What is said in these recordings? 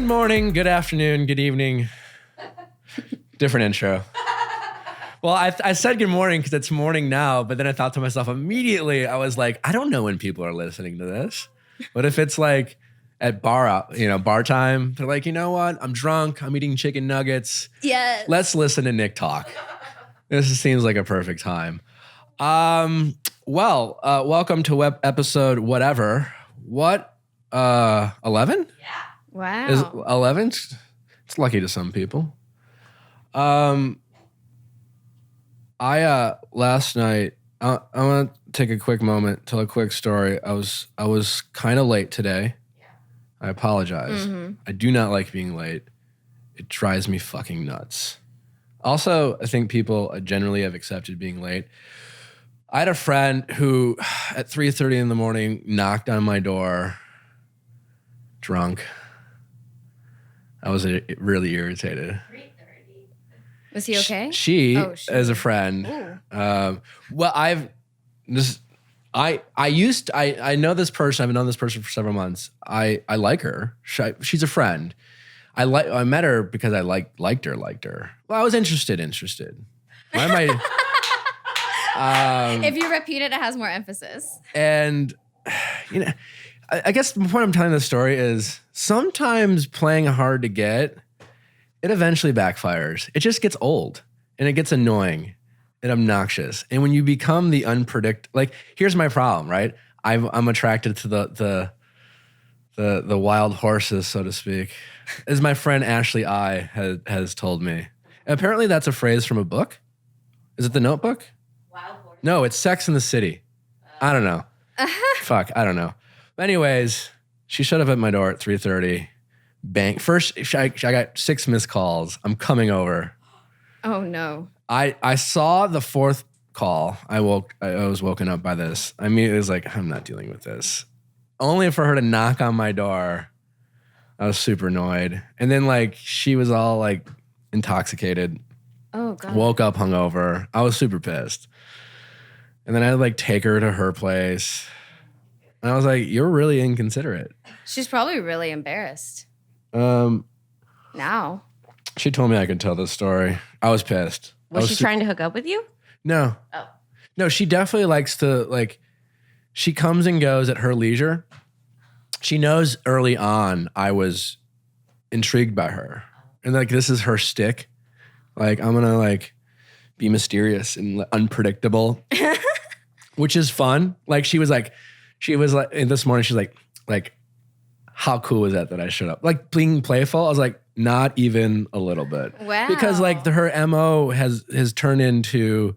morning, good afternoon, good evening. Different intro. Well, I said good morning because it's morning now, but then I thought to myself immediately, I was like, I don't know when people are listening to this. What if it's like at bar time? They're like, you know what? I'm drunk. I'm eating chicken nuggets. Yes. Let's listen to Nick talk. This seems like a perfect time. Welcome to episode whatever. What? 11? Yeah. Wow. Is 11? It's lucky to some people. Last night, I want to take a quick moment, tell a quick story. I was kind of late today. Yeah. I apologize. Mm-hmm. I do not like being late. It drives me fucking nuts. Also, I think people generally have accepted being late. I had a friend who at 3:30 in the morning knocked on my door drunk. I was really irritated. Was he okay? She as a friend. I know this person. I've known this person for several months. I like her. She's a friend. I met her because I liked her. Well, I was interested. Why am I? If you repeat it, it has more emphasis. And you know, I guess the point I'm telling this story is sometimes playing hard to get, it eventually backfires. It just gets old and it gets annoying and obnoxious. And when you become the like, here's my problem, right? I'm attracted to the wild horses, so to speak, as my friend Ashley has told me. Apparently that's a phrase from a book. Is it The Notebook? Wild horses. No, it's Sex and the City. I don't know. Fuck, I don't know. Anyways, she showed up at my door at 3:30. Bang. First, I got 6 missed calls. I'm coming over. Oh, no. I saw the 4th call. I was woken up by this. I mean, it was like, I'm not dealing with this. Only for her to knock on my door. I was super annoyed. And then, like, she was all, like, intoxicated. Oh, God. Woke up hungover. I was super pissed. And then I had, like, take her to her place. And I was like, you're really inconsiderate. She's probably really embarrassed. Now. She told me I could tell this story. I was pissed. Was she trying to hook up with you? No. Oh. No, she definitely likes to, like, she comes and goes at her leisure. She knows early on I was intrigued by her. And, like, this is her stick. Like, I'm going to, like, be mysterious and unpredictable, which is fun. Like, she was like, this morning, she's like, how cool is that I showed up? Like, being playful. I was like, not even a little bit. Wow. Because, like, her MO has turned into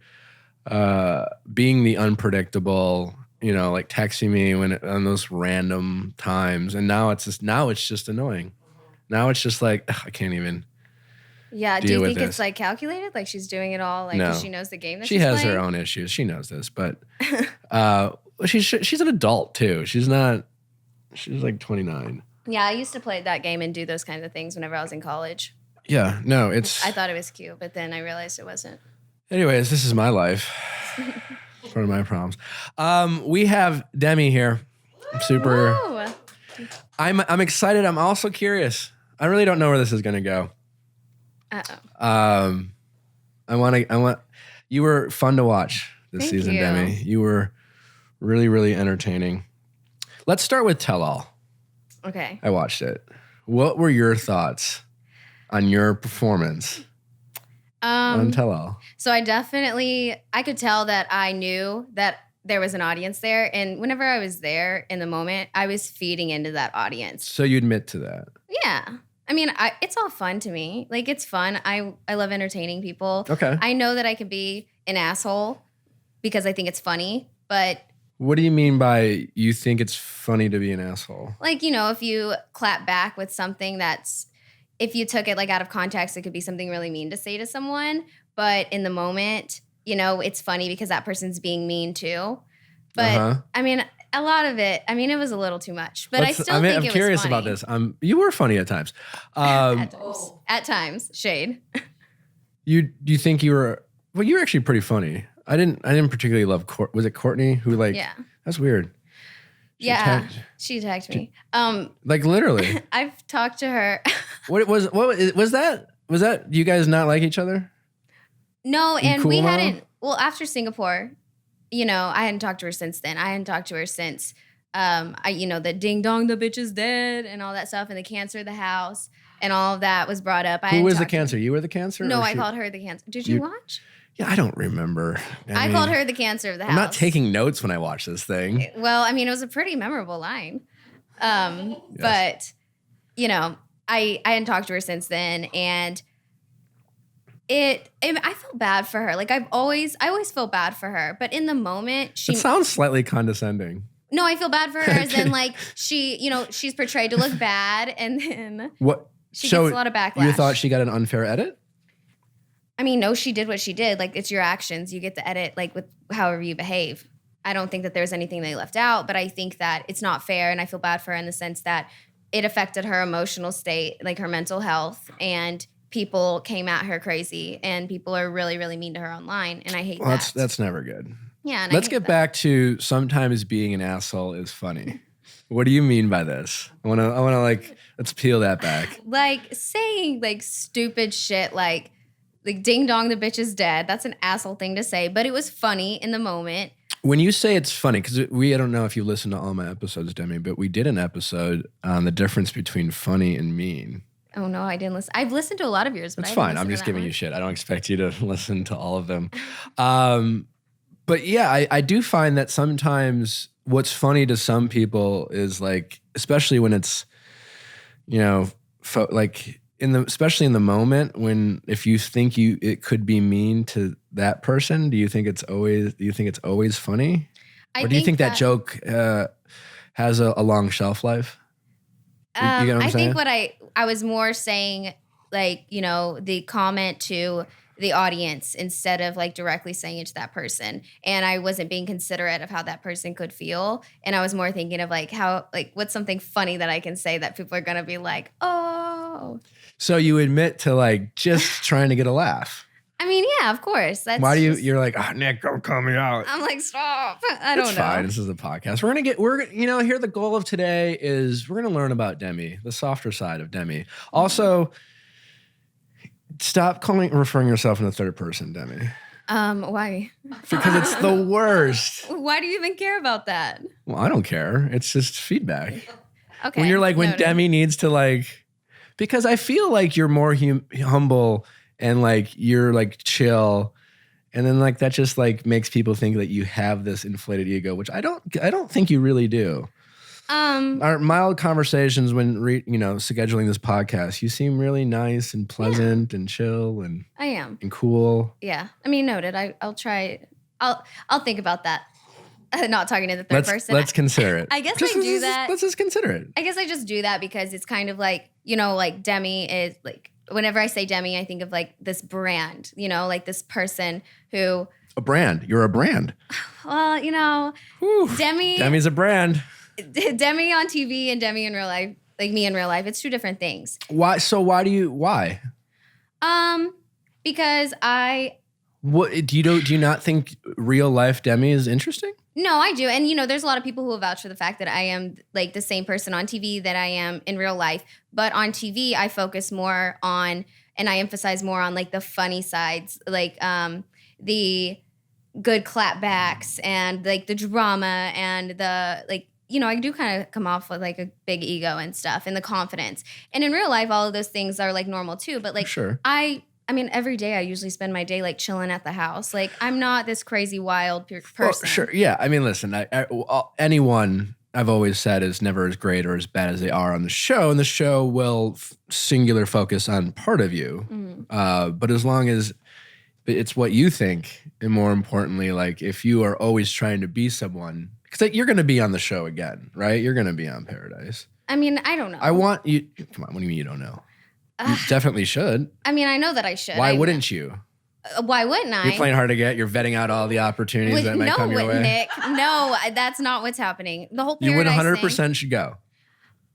being the unpredictable, you know, like texting me on those random times. And now it's just annoying. Now it's just like, I can't even. Yeah, do you think it's like calculated? Like she's doing it all, like no. 'cause she knows the game that she she's has playing? her own issues. She knows this, but she's an adult too. She's like 29. Yeah, I used to play that game and do those kinds of things whenever I was in college. Yeah, no, I thought it was cute, but then I realized it wasn't. Anyways, this is my life. It's one of my problems. We have Demi here. I'm super. Whoa. I'm excited. I'm also curious. I really don't know where this is going to go. Uh-oh. You were fun to watch this Thank season, you. Demi. You were really, really entertaining. Let's start with Tell All. Okay. I watched it. What were your thoughts on your performance on Tell All? So I could tell that I knew that there was an audience there. And whenever I was there in the moment, I was feeding into that audience. So you admit to that? Yeah. I mean, it's all fun to me. Like, it's fun. I love entertaining people. Okay. I know that I could be an asshole because I think it's funny, but... What do you mean by you think it's funny to be an asshole? Like, you know, if you clap back with something if you took it like out of context, it could be something really mean to say to someone. But in the moment, you know, it's funny because that person's being mean too. But I mean, a lot of it, I mean, it was a little too much. But I still think it was funny. I'm curious about this. You were funny at times. At times, shade. Do you think you were? Well, you were actually pretty funny. I didn't particularly love was it Courtney who like? Yeah. That's weird. Yeah, she tagged me. Like literally. I've talked to her. What was that? Was that you guys not like each other? No, and cool we now? hadn't. Well, after Singapore, I hadn't talked to her since then. I hadn't talked to her since, the ding dong, the bitch is dead, and all that stuff, and the cancer, the house, and all of that was brought up. Who was the cancer? You were the cancer? No, I called her the cancer. Did you watch? Yeah, I don't remember. I called her the cancer of the house. I'm not taking notes when I watch this thing. Well, I mean, it was a pretty memorable line. Yes. But, I hadn't talked to her since then, and I felt bad for her. Like I always feel bad for her, but in the moment, It sounds slightly condescending. No, I feel bad for her as in like she's portrayed to look bad, and then she gets a lot of backlash. You thought she got an unfair edit? I mean, no, she did what she did. Like, it's your actions. You get the edit, like, with however you behave. I don't think that there's anything they left out, but I think that it's not fair, and I feel bad for her in the sense that it affected her emotional state, like her mental health, and people came at her crazy, and people are really, really mean to her online, and I hate that. That's never good. Yeah, and Let's get back to sometimes being an asshole is funny. What do you mean by this? I wanna like, let's peel that back. Like, saying, like, stupid shit, like ding dong, the bitch is dead. That's an asshole thing to say, but it was funny in the moment. When you say it's funny, because I don't know if you listened to all my episodes, Demi, but we did an episode on the difference between funny and mean. Oh, no, I didn't listen. I've listened to a lot of yours, but It's I didn't fine. I'm listen just to that giving one. you shit. I don't expect you to listen to all of them. But yeah, I do find that sometimes what's funny to some people is like, especially when it's, especially in the moment when if you think it could be mean to that person, do you think it's always funny? Or do you think that joke has a long shelf life? You get what I'm saying? think what I was more saying, like, the comment to the audience instead of like directly saying it to that person. And I wasn't being considerate of how that person could feel. And I was more thinking of like what's something funny that I can say that people are going to be like, oh. So you admit to like just trying to get a laugh. I mean, yeah, of course. Why do you're like, Nick, don't call me out. I'm like, stop. I don't know. It's fine. This is a podcast. Here the goal of today is we're going to learn about Demi, the softer side of Demi. Also, stop referring yourself in the third person, Demi. Why? Because it's the worst. Why do you even care about that? Well, I don't care. It's just feedback. Okay. When you're like, when Demi needs to like, because I feel like you're more humble and like you're like chill, and then like that just like makes people think that you have this inflated ego, which I don't think you really do. Our mild conversations when scheduling this podcast, you seem really nice and pleasant and chill and I am and cool. Yeah, I mean, noted. I'll try. I'll think about that. Not talking to the third person. Let's consider it. I guess I do that. Let's just consider it. I guess I just do that because it's kind of like, like Demi is like, whenever I say Demi, I think of like this brand, like this person who. A brand. You're a brand. Well, Whew. Demi's a brand. Demi on TV and Demi in real life, like me in real life, it's two different things. Why? So why? Because What do you not think real life Demi is interesting? No, I do. And, there's a lot of people who will vouch for the fact that I am like the same person on TV that I am in real life. But on TV, I focus more on, and I emphasize more on like the funny sides, like the good clapbacks and like the drama and the like, I do kind of come off with like a big ego and stuff and the confidence. And in real life, all of those things are like normal too. But like, sure. I mean, every day I usually spend my day like chilling at the house. Like, I'm not this crazy wild person. Well, sure. Yeah. I mean, listen, anyone I've always said is never as great or as bad as they are on the show. And the show will singular focus on part of you. Mm-hmm. But as long as it's what you think, and more importantly, like if you are always trying to be someone, because like, you're going to be on the show again, right? You're going to be on Paradise. I mean, I don't know. I want you. Come on. What do you mean you don't know? You definitely should. I mean, I know that I should. Why wouldn't you? Why wouldn't I? You're playing hard to get. You're vetting out all the opportunities that might come your way. Nick. No, that's not what's happening. The whole Paradise you would 100% should go.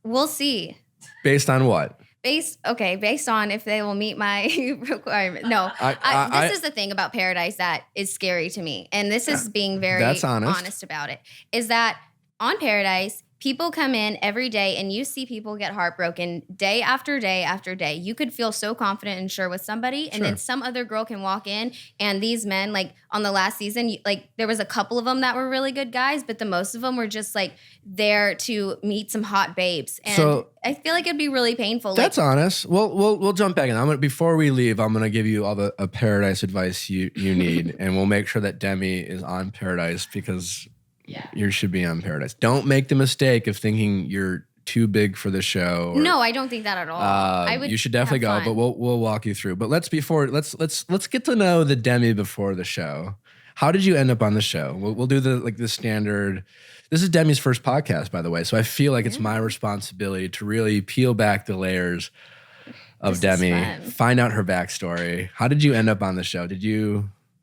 We'll see. Based on what? Based on if they will meet my requirement. No, this is the thing about Paradise that is scary to me, and this is being very honest about it. Is that on Paradise, people come in every day and you see people get heartbroken day after day after day. You could feel so confident and sure with somebody, and then some other girl can walk in, and these men, like on the last season, like there was a couple of them that were really good guys, but the most of them were just like there to meet some hot babes. And so, I feel like it'd be really painful. That's honest. We'll jump back in. Before we leave, I'm gonna give you all the Paradise advice you need, and we'll make sure that Demi is on Paradise because you should be on Paradise. Don't make the mistake of thinking you're too big for the show. No, I don't think that at all. You should definitely go, but we'll walk you through. But let's get to know the Demi before the show. How did you end up on the show? We'll do the standard. This is Demi's first podcast, by the way, so I feel like it's my responsibility to really peel back the layers of Demi, find out her backstory. How did you end up on the show?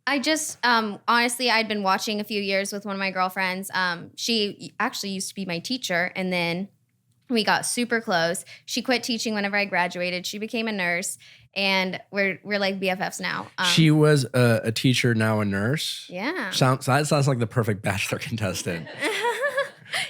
I just, honestly, I'd been watching a few years with one of my girlfriends. She actually used to be my teacher, and then we got super close. She quit teaching whenever I graduated. She became a nurse, and we're like BFFs now. She was a teacher, now a nurse? Yeah. Sounds like the perfect Bachelor contestant.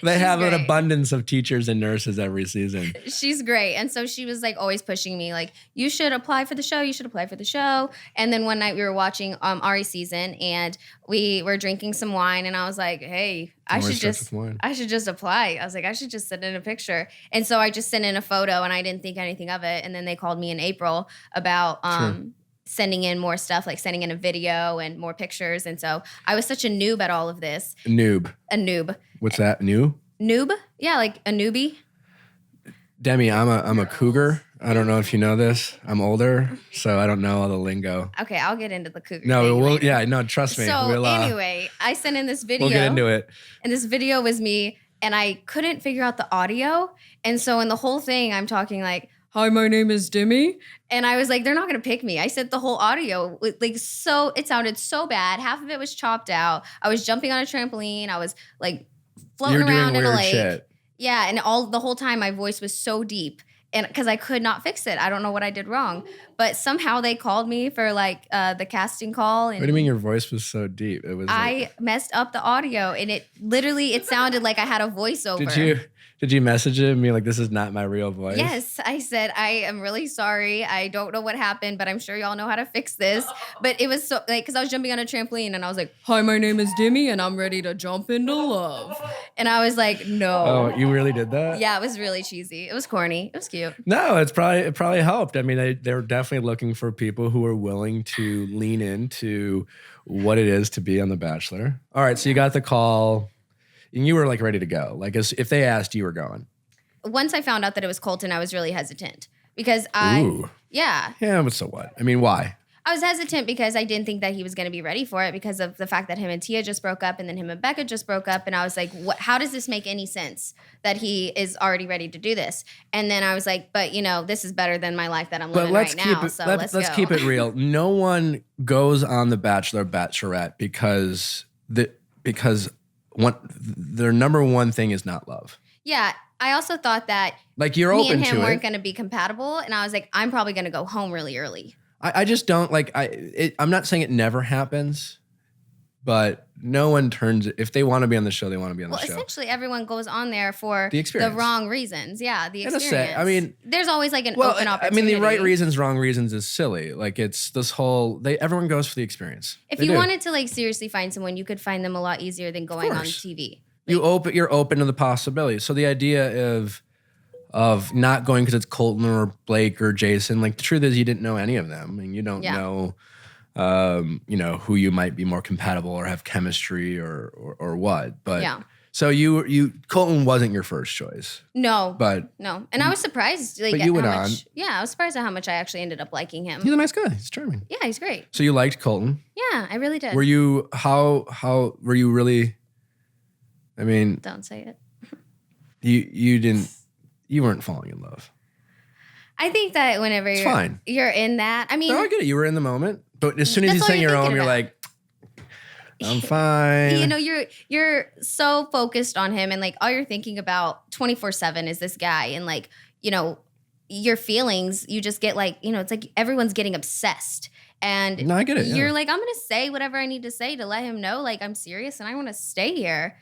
They have an abundance of teachers and nurses every season. She's great. And so she was like always pushing me like, you should apply for the show. You should apply for the show. And then one night we were watching Ari's season and we were drinking some wine. And I was like, hey, I should just apply. I was like, I should just send in a picture. And so I just sent in a photo and I didn't think anything of it. And then they called me in April about sending in more stuff, like sending in a video and more pictures. And so I was such a noob at all of this. A noob. What's that? Noob? Yeah, like a newbie. Demi, I'm a cougar. I don't know if you know this. I'm older, so I don't know all the lingo. Okay, I'll get into the cougar. Trust me. So anyway, I sent in this video. We'll get into it. And this video was me, and I couldn't figure out the audio. And so in the whole thing, I'm talking like, hi, my name is Demi. And I was like, they're not going to pick me. I sent the whole audio. Like, so it sounded so bad. Half of it was chopped out. I was jumping on a trampoline. I was like floating around in a lake. Shit. Yeah. And the whole time my voice was so deep. And because I could not fix it. I don't know what I did wrong. But somehow they called me for like the casting call. And what do you mean your voice was so deep? It was. I messed up the audio, and it sounded like I had a voiceover. Did you message him and be like, this is not my real voice? Yes, I said, I am really sorry. I don't know what happened, but I'm sure y'all know how to fix this. But it was so, like, because I was jumping on a trampoline and I was like, hi, my name is Demi and I'm ready to jump into love. And I was like, no. Oh, you really did that? Yeah, it was really cheesy. It was corny. It was cute. No, it probably helped. I mean, they were definitely looking for people who were willing to lean into what it is to be on The Bachelor. All right, so you got the call. And you were like ready to go. Like if they asked, you were going. Once I found out that it was Colton, I was really hesitant because Yeah, but so what? I mean, why? I was hesitant because I didn't think that he was going to be ready for it because of the fact that him and Tia just broke up and then him and Becca just broke up. And I was like, how does this make any sense that he is already ready to do this? And then I was like, but this is better than my life that I'm living right now. So let's go. Let's keep it real. No one goes on The Bachelor, Bachelorette because their number one thing is not love. Yeah. I also thought that like you're open to it. Me and him weren't going to be compatible. And I was like, I'm probably going to go home really early. I just don't like, I'm not saying it never happens, but no one turns it. If they want to be on the show, they want to be on the show. Well, essentially everyone goes on there for the wrong reasons. Yeah, the experience. I mean, there's always like an open opportunity. I mean, the right reasons, wrong reasons is silly. Like it's this whole, everyone goes for the experience. If you wanted to like seriously find someone, you could find them a lot easier than going on TV. Like, you're open to the possibilities. So the idea of not going because it's Colton or Blake or Jason, like the truth is you didn't know any of them and you don't know who you might be more compatible or have chemistry or what. But so Colton wasn't your first choice. No. But no. And I was surprised but you went on. Yeah, I was surprised at how much I actually ended up liking him. He's a nice guy. He's charming. Yeah, he's great. So you liked Colton? Yeah, I really did. Were you how were you really I mean don't say it. You weren't falling in love. I think that whenever you're in that, I mean, no, I get it. You were in the moment, but as soon as you sang your own, you're like, I'm fine. You're so focused on him, and like all you're thinking about 24/7 is this guy, and like your feelings. You just get like it's like everyone's getting obsessed, and no, I get it. You're like, I'm gonna say whatever I need to say to let him know, like I'm serious and I want to stay here.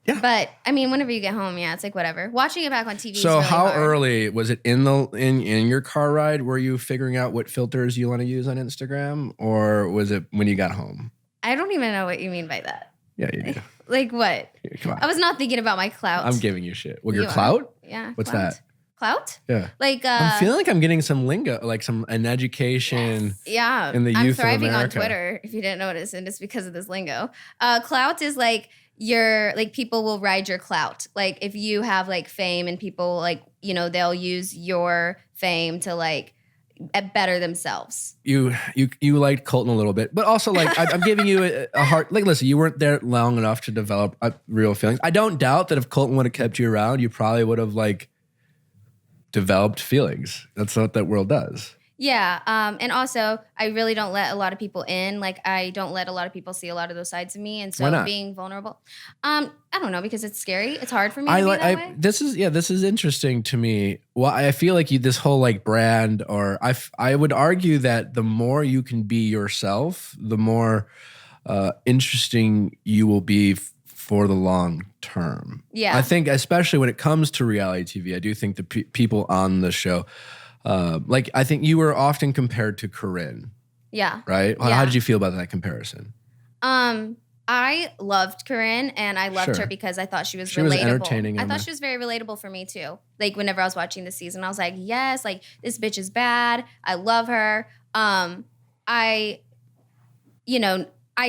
Yeah. But I mean, whenever you get home, yeah, it's like whatever. Watching it back on TV. So is really how hard. early was it in your car ride? Were you figuring out what filters you want to use on Instagram, or was it when you got home? I don't even know what you mean by that. Yeah, you do. Like what? Yeah, come on. I was not thinking about my clout. I'm giving you shit. Well, your You are. clout? Yeah. What's clout. that? Clout? Yeah. Like I'm feeling like I'm getting some lingo, like an education. Yeah. in the I'm youth of thriving on America. Twitter, if you didn't notice, and it's because of this lingo. Clout is like people will ride your clout. Like if you have like fame and people like, they'll use your fame to like better themselves. You liked Colton a little bit, but also like I'm giving you a heart. Like, listen, you weren't there long enough to develop real feelings. I don't doubt that if Colton would have kept you around, you probably would have like developed feelings. That's what that world does. Yeah. And also, I really don't let a lot of people in. Like, I don't let a lot of people see a lot of those sides of me. And Why so not? being vulnerable, I don't know, because it's scary. It's hard for me to be that way. This is interesting to me. Well, I feel like this whole like brand, or I would argue that the more you can be yourself, the more interesting you will be for the long term. Yeah. I think especially when it comes to reality TV, I do think the people on the show, like I think you were often compared to Corinne, Yeah. right? Yeah. How did you feel about that comparison? I loved Corinne, and I loved Sure. her because I thought she was She was relatable. entertaining I on thought there. she was very relatable for me too. Like whenever I was watching the season, I was like, yes, like this bitch is bad. I love her. I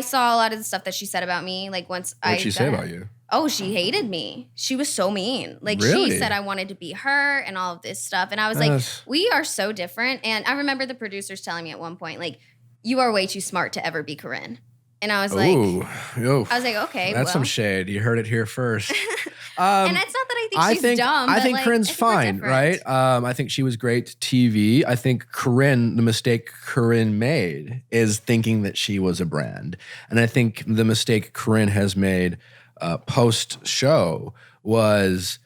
saw a lot of the stuff that she said about me. Like once What did she say about you? Oh, she hated me. She was so mean. Like Really? she said I wanted to be her and all of this stuff. And I was like, That's- we are so different. And I remember the producers telling me at one point, like, you are way too smart to ever be Corinne. And I was like, okay, That's some shade. You heard it here first. and it's not that I think she's dumb. I but think like, Corinne's I think we're fine, different. right? I think she was great TV. I think the mistake Corinne made is thinking that she was a brand. And I think the mistake Corinne has made post-show was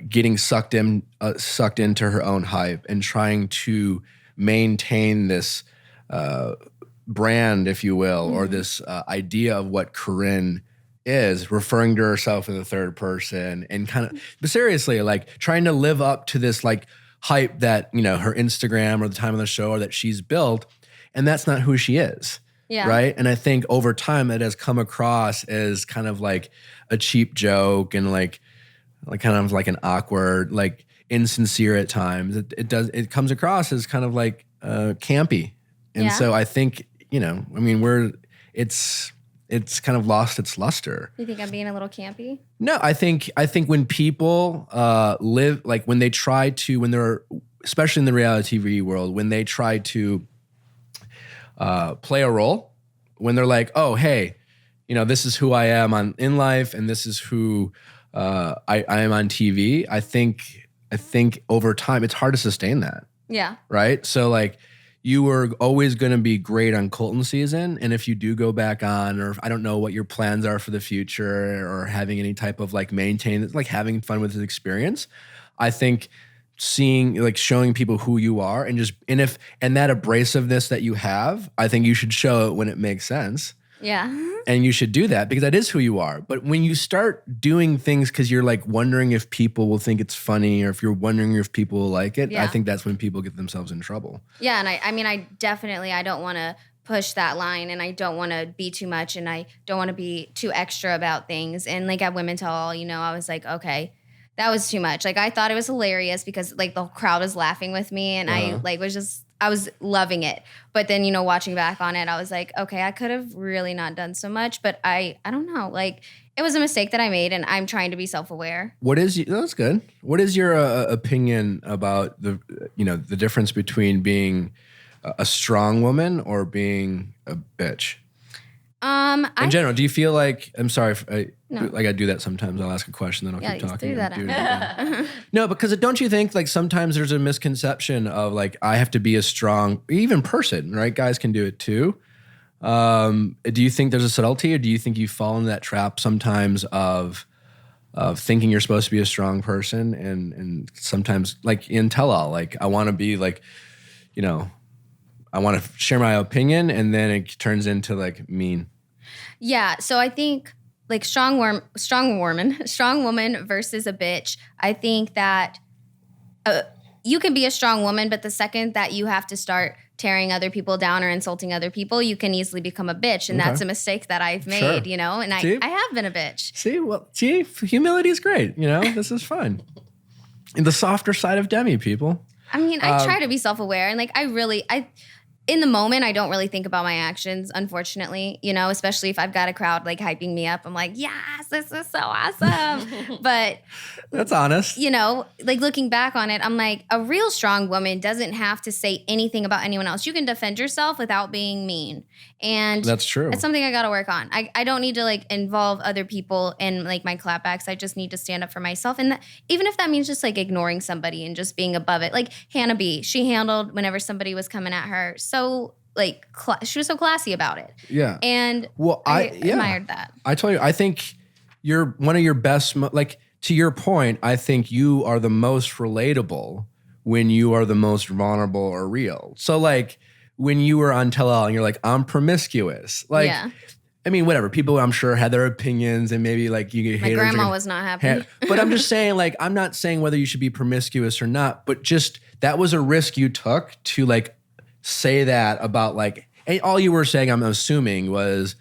getting sucked into her own hype and trying to maintain this brand, if you will, or this idea of what Corinne is, referring to herself in the third person and but seriously, like trying to live up to this like hype that, her Instagram or the time of the show or that she's built. And that's not who she is. Yeah. Right. And I think over time it has come across as kind of like a cheap joke and like kind of like an awkward, like insincere at times. It comes across as kind of like campy. And Yeah. so I think, it's kind of lost its luster. You think I'm being a little campy? No, I think when people live, like when they're, especially in the reality TV world, when they try to play a role, when they're like, oh, hey, this is who I am in life and this is who I am on TV. I think over time it's hard to sustain that. Yeah. Right? So like you were always going to be great on Colton season. And if you do go back on, or I don't know what your plans are for the future or having any type of like having fun with the experience, I think showing people who you are and that abrasiveness that you have, I think you should show it when it makes sense. Yeah. And you should do that because that is who you are. But when you start doing things because you're like wondering if people will think it's funny or if you're wondering if people will like it, Yeah. I think that's when people get themselves in trouble. Yeah. And I don't want to push that line and I don't want to be too much and I don't want to be too extra about things. And like at Women Tell All, I was like, okay, that was too much. Like I thought it was hilarious because like the crowd was laughing with me and I was loving it. But then, watching back on it, I was like, okay, I could have really not done so much, but I don't know. Like it was a mistake that I made and I'm trying to be self-aware. That's good. What is your opinion about the difference between being a strong woman or being a bitch? In general, do you feel like, I'm sorry, No. like I do that sometimes. I'll ask a question, then I'll keep just talking. do that and do it again. No, because don't you think like sometimes there's a misconception of like, I have to be a strong, even person, right? Guys can do it too. Do you think there's a subtlety or do you think you fall into that trap sometimes of thinking you're supposed to be a strong person and sometimes like in Tell All, like I want to be like, I want to share my opinion and then it turns into like mean. Yeah. So I think like strong woman versus a bitch. I think that you can be a strong woman, but the second that you have to start tearing other people down or insulting other people, you can easily become a bitch. And that's a mistake that I've made, you know, and I have been a bitch. Humility is great. You know, this is fun. And the softer side of Demi, people. I mean, I try to be self-aware, and like in the moment, I don't really think about my actions, unfortunately, you know, especially if I've got a crowd like hyping me up. I'm like, yes, this is so awesome. But that's honest. You know, like looking back on it, I'm like, a real strong woman doesn't have to say anything about anyone else. You can defend yourself without being mean. And that's true. It's something I got to work on. I don't need to like involve other people in like my clapbacks. I just need to stand up for myself. And even if that means just like ignoring somebody and just being above it. Like Hannah B, she handled whenever somebody was coming at her. So like she was so classy about it. Yeah. And I admired that. I told you, I think you're one of your best, like to your point, I think you are the most relatable when you are the most vulnerable or real. So like, when you were on tell-all and you're like, I'm promiscuous. Like, I mean, whatever. People, I'm sure, had their opinions and maybe like you get haters. My grandma was not happy. But I'm just saying, like, I'm not saying whether you should be promiscuous or not, but just that was a risk you took to like say that about like, and all you were saying, I'm assuming, was,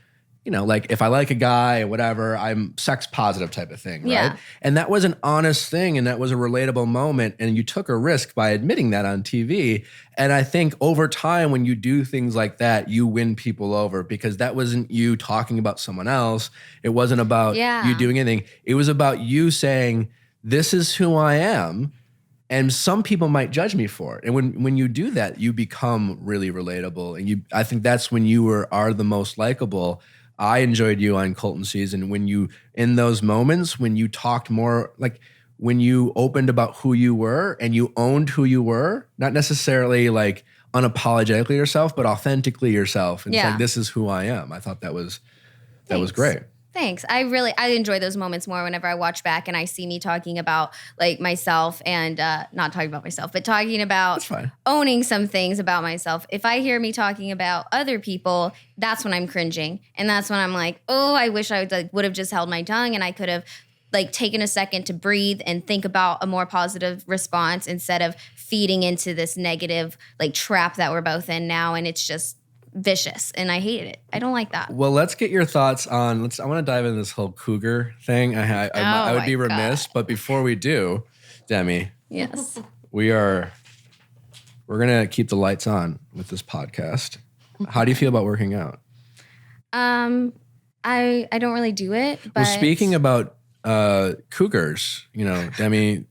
you know, like if I like a guy or whatever, I'm sex positive type of thing, right? Yeah. And that was an honest thing and that was a relatable moment and you took a risk by admitting that on TV. And I think over time when you do things like that, you win people over because that wasn't you talking about someone else. It wasn't about you doing anything. It was about you saying, this is who I am. And some people might judge me for it. And when you do that, you become really relatable. And I think that's when you are the most likable. I enjoyed you on Colton season when you, in those moments, when you talked more, like when you opened about who you were and you owned who you were, not necessarily like unapologetically yourself, but authentically yourself. And it's like, this is who I am. I thought that was great. Thanks. I enjoy those moments more whenever I watch back and I see me talking about like myself and not talking about myself, but talking about owning some things about myself. If I hear me talking about other people, that's when I'm cringing. And that's when I'm like, oh, I wish I would have just held my tongue and I could have like taken a second to breathe and think about a more positive response instead of feeding into this negative like trap that we're both in now. And it's just vicious and I hate it. I don't like that. Well, let's get your thoughts on, I want to dive into this whole Cougar thing. I would be remiss, but before we do, Demi. Yes. We're going to keep the lights on with this podcast. How do you feel about working out? I don't really do it, but. Well, speaking about Cougars, you know, Demi,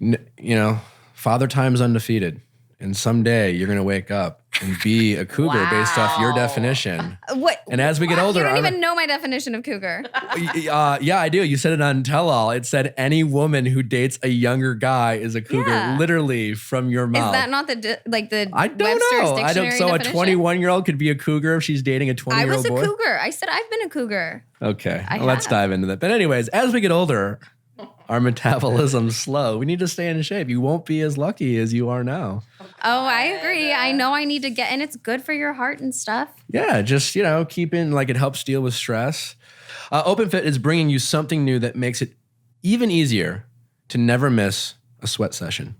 you know, Father Time's undefeated. And someday you're going to wake up and be a cougar based off your definition. What? And as we get older, you don't even know my definition of cougar. Yeah, I do. You said it on tell-all. It said any woman who dates a younger guy is a cougar, literally from your mouth. Is that not the I don't Webster's know. dictionary So definition? A 21-year-old could be a cougar if she's dating a 20-year-old boy? I was a cougar. I said I've been a cougar. Okay, let's dive into that. But anyways, as we get older, our metabolism's slow. We need to stay in shape. You won't be as lucky as you are now. Oh, I agree. I know I need to and it's good for your heart and stuff. Yeah, just, you know, keeping, like it helps deal with stress. OpenFit is bringing you something new that makes it even easier to never miss a sweat session.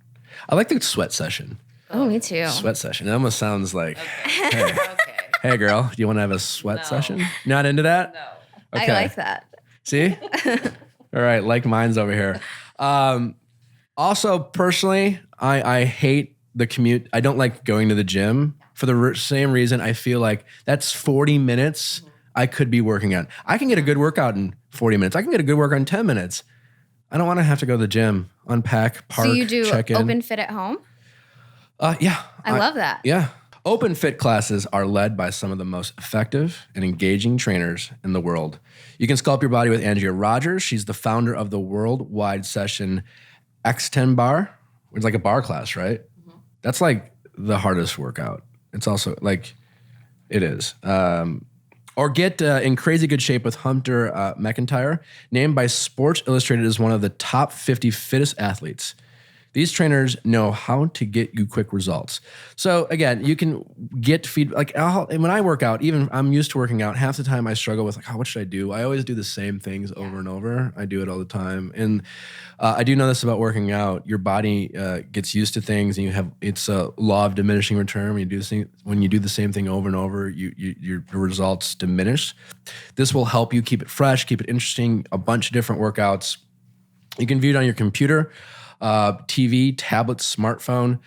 I like the sweat session. Oh, me too. Sweat session. It almost sounds like, hey girl, do you want to have a sweat session? Not into that? No. Okay. I like that. See? All right, like mine's over here. Also, personally, I hate the commute. I don't like going to the gym for the same reason. I feel like that's 40 minutes I could be working out. I can get a good workout in 40 minutes. I can get a good workout in 10 minutes. I don't want to have to go to the gym, unpack, park, so you do check-in. OpenFit at home? Yeah. I love that. Yeah. OpenFit classes are led by some of the most effective and engaging trainers in the world. You can sculpt your body with Andrea Rogers. She's the founder of the worldwide session X10 bar. It's like a bar class, right? Mm-hmm. That's like the hardest workout. It's also like, it is. Or get in crazy good shape with Hunter McIntyre, named by Sports Illustrated as one of the top 50 fittest athletes. These trainers know how to get you quick results. So again, you can get feedback. When I work out, even I'm used to working out. Half the time I struggle with what should I do? I always do the same things over and over. I do it all the time. And I do know this about working out. Your body gets used to things, and it's a law of diminishing return. When you do the same thing over and over, your results diminish. This will help you keep it fresh, keep it interesting. A bunch of different workouts. You can view it on your computer. TV, tablet, smartphone.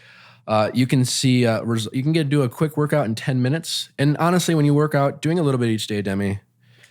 You can see, you can do a quick workout in 10 minutes. And honestly, when you work out, doing a little bit each day, Demi,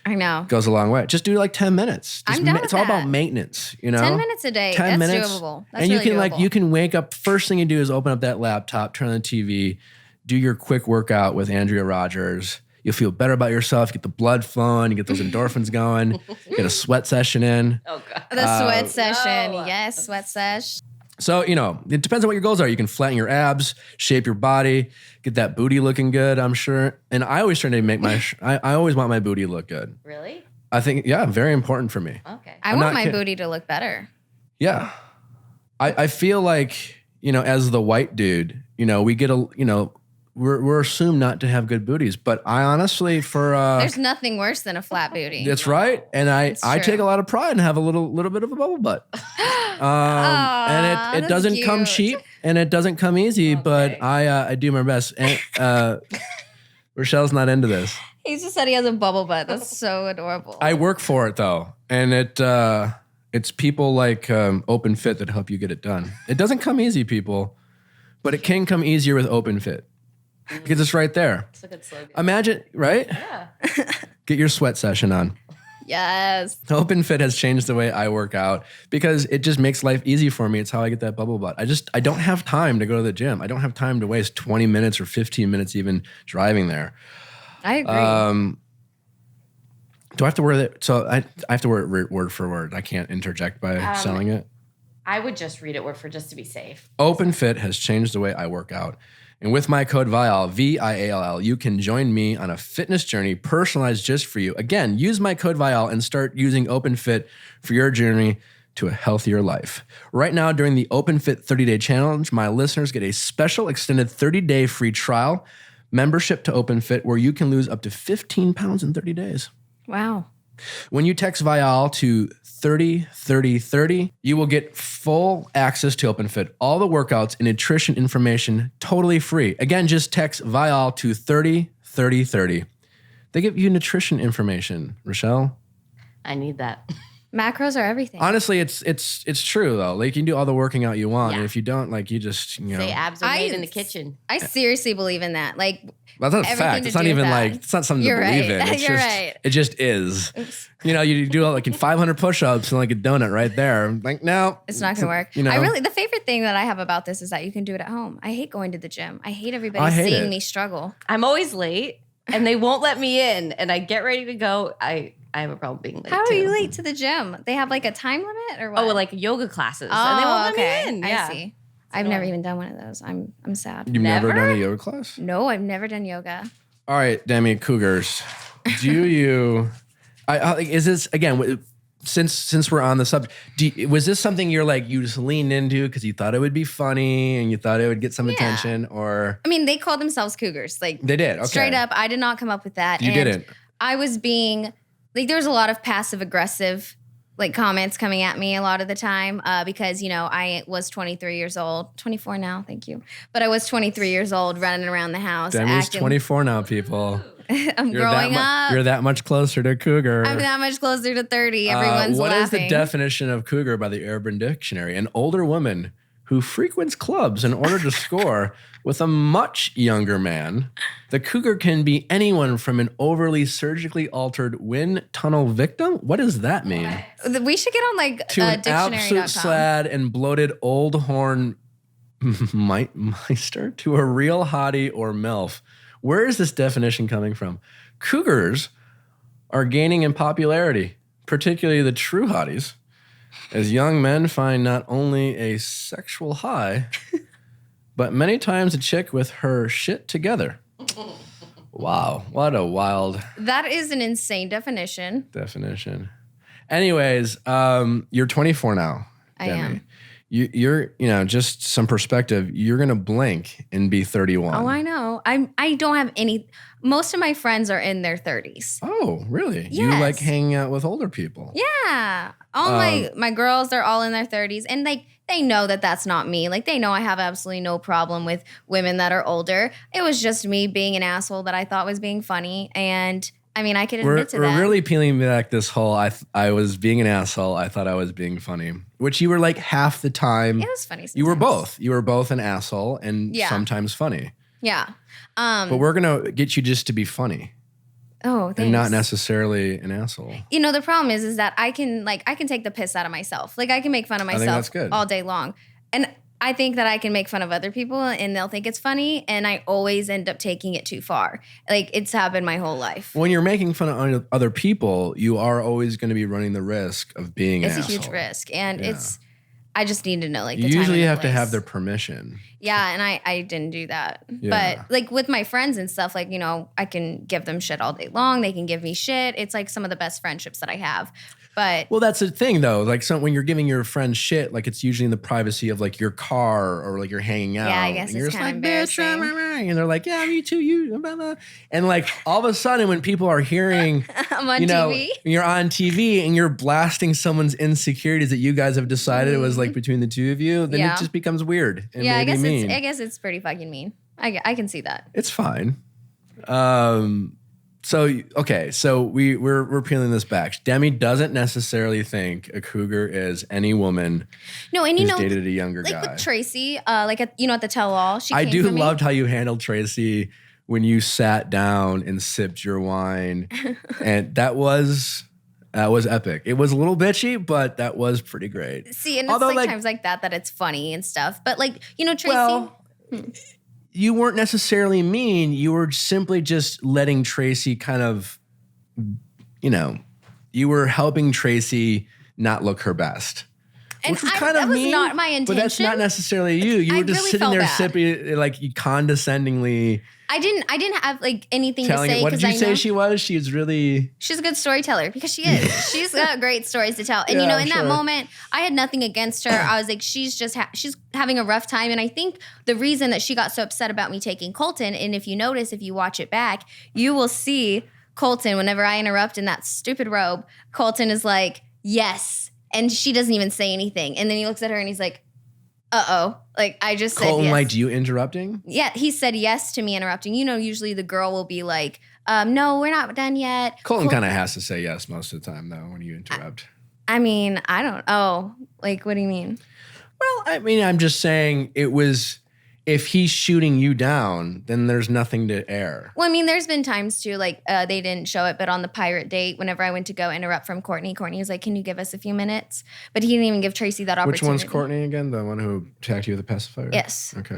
I know, goes a long way. Just do like 10 minutes. I'm down with it's all that. about maintenance, 10 minutes a day. 10 that's minutes. doable. That's and really doable. you can wake up, first thing you do is open up that laptop, turn on the TV, do your quick workout with Andrea Rogers. You'll feel better about yourself, get the blood flowing, you get those endorphins going, get a sweat session in. Oh, God. The sweat session. No. Yes, sweat sesh. So, it depends on what your goals are. You can flatten your abs, shape your body, get that booty looking good, I'm sure. And I always try to make I always want my booty to look good. Really? I think, yeah, very important for me. Okay. I want my booty to look better. Yeah. I feel like, as the white dude, we get we're assumed not to have good booties, but I honestly, there's nothing worse than a flat booty. That's right, and I take a lot of pride and have a little bit of a bubble butt, and it doesn't come cheap and it doesn't come easy, okay. But I do my best. And Rochelle's not into this. He just said he has a bubble butt. That's so adorable. I work for it though, and it's people like Open Fit that help you get it done. It doesn't come easy, people, but it can come easier with Open Fit. Because it's right there. It's a good slogan. Imagine, right? Yeah. Get your sweat session on. Yes. Open Fit has changed the way I work out because it just makes life easy for me. It's how I get that bubble butt. I don't have time to go to the gym. I don't have time to waste 20 minutes or 15 minutes even driving there. I agree. Do I have to wear that? So I have to wear it word for word. I can't interject by selling it. I would just read it word for just to be safe. Open Fit has changed the way I work out. And with my code Viall, Viall, you can join me on a fitness journey personalized just for you. Again, use my code Viall and start using OpenFit for your journey to a healthier life. Right now, during the OpenFit 30-day challenge, my listeners get a special extended 30-day free trial membership to OpenFit where you can lose up to 15 pounds in 30 days. Wow. When you text Viall to 303030, you will get full access to OpenFit, all the workouts and nutrition information totally free. Again, just text Viall to 303030. They give you nutrition information, Rochelle. I need that. Macros are everything. Honestly, it's true though. Like you can do all the working out you want, and if you don't, like you just Say abs are made in the kitchen. I seriously believe in that. Like that's not a fact. It's not even like it's not something to believe in. It's You're just, right. It just is. Oops. You do like 500 push-ups and like a donut right there. Like no, it's not gonna work. The favorite thing that I have about this is that you can do it at home. I hate going to the gym. I hate everybody seeing me struggle. I'm always late, and they won't let me in. And I get ready to go. I have a problem being late. How are you late to the gym? They have like a time limit or what? Oh, like yoga classes. And they won't let me in. Yeah. I see. I've never even done one of those. I'm sad. You've never done a yoga class? No, I've never done yoga. All right, Demi, Cougars. Do you? Is this again? Since we're on the subject, was this something you just leaned into because you thought it would be funny and you thought it would get some attention, or? I mean, they call themselves Cougars. Like they did. Okay. Straight up, I did not come up with that. You didn't. I was being there was a lot of passive aggressive comments coming at me a lot of the time because I was 23 years old, 24 now, thank you, but I was 23 years old running around the house. Demi's 24 now, people. I'm growing up. You're that much closer to Cougar. I'm that much closer to 30. Everyone's laughing. What is the definition of Cougar by the Urban Dictionary? An older woman who frequents clubs in order to score with a much younger man. The Cougar can be anyone from an overly surgically altered wind tunnel victim. What does that mean? We should get on to an absolute sad and bloated old horn meister to a real hottie or MILF. Where is this definition coming from? Cougars are gaining in popularity, particularly the true hotties, as young men find not only a sexual high, but many times a chick with her shit together. Wow, what a wild... That is an insane definition. Anyways, you're 24 now. I am. you're just some perspective. You're gonna blink and be 31. Oh, I know. I don't have any. Most of my friends are in their 30s. Oh, really? You Yes. like hanging out with older people? Yeah. All my girls, they're all in their 30s. And like, they know that that's not me. Like, they know I have absolutely no problem with women that are older. It was just me being an asshole that I thought was being funny. And I mean, I could admit to that. We're really peeling back this whole, I was being an asshole. I thought I was being funny, which you were like half the time. It was funny sometimes. You were both. You were both an asshole and Yeah. sometimes funny. Yeah. But we're going to get you just to be funny. Oh, thanks. And not necessarily an asshole. You know, the problem is that I can take the piss out of myself. Like, I can make fun of think myself that's good. all day long. And I think that I can make fun of other people and they'll think it's funny. And I always end up taking it too far. Like, it's happened my whole life. When you're making fun of other people, you are always going to be running the risk of being an asshole. It's a huge risk. And I just need to know, like, the You time usually and the have to have place. their permission. Yeah, and I didn't do that. Yeah. But like with my friends and stuff, like, I can give them shit all day long. They can give me shit. It's like some of the best friendships that I have. But Well, that's the thing though. Like when you're giving your friends shit, like it's usually in the privacy of like your car or like you're hanging out. Yeah, I guess and you're it's just kinda like, "Bitch, embarrassing." rah, rah, rah," and they're like, yeah, me too, you, blah, blah. And like all of a sudden when people are hearing, I'm on TV. you're on TV and you're blasting someone's insecurities that you guys have decided it was like between the two of you, then Yeah. it just becomes weird and Yeah, maybe mean. I guess it's pretty fucking mean. I can see that. It's fine. So we're peeling this back. Demi doesn't necessarily think a cougar is any woman No, and who's dated a younger like guy. with Tracy, like at the tell-all, she I came do for me. loved how you handled Tracy when you sat down and sipped your wine, and that was epic. It was a little bitchy, but that was pretty great. See, and Although, it's like like- times like that it's funny and stuff. But like, Tracy. Well, you weren't necessarily mean. You were simply just letting Tracy kind of, you were helping Tracy not look her best. And Which was kind that of was mean, not my but that's not intention. necessarily you. You I were just really sitting felt there bad. sipping, like condescendingly I didn't have like anything telling to it. say What did because you I say know she was? She was really. she's a good storyteller because she is. She's got great stories to tell. And Yeah, in sure. that moment, I had nothing against her. I was like, she's just she's having a rough time. And I think the reason that she got so upset about me taking Colton, and if you notice, if you watch it back, you will see Colton whenever I interrupt in that stupid robe. Colton is like, yes, and she doesn't even say anything. And then he looks at her and he's like, uh-oh. Like, I just said Colton yes. liked you interrupting? Yeah, he said yes to me interrupting. Usually the girl will be like, no, we're not done yet. Colton kind of has to say yes most of the time, though, when you interrupt. I mean, I don't. Oh, like, what do you mean? Well, I mean, I'm just saying it was. If he's shooting you down, then there's nothing to air. Well, I mean, there's been times too, like they didn't show it, but on the pirate date, whenever I went to go interrupt from Courtney was like, "Can you give us a few minutes?" But he didn't even give Tracy that Which opportunity. one's Courtney again? The one who attacked you with a pacifier? Yes. Okay.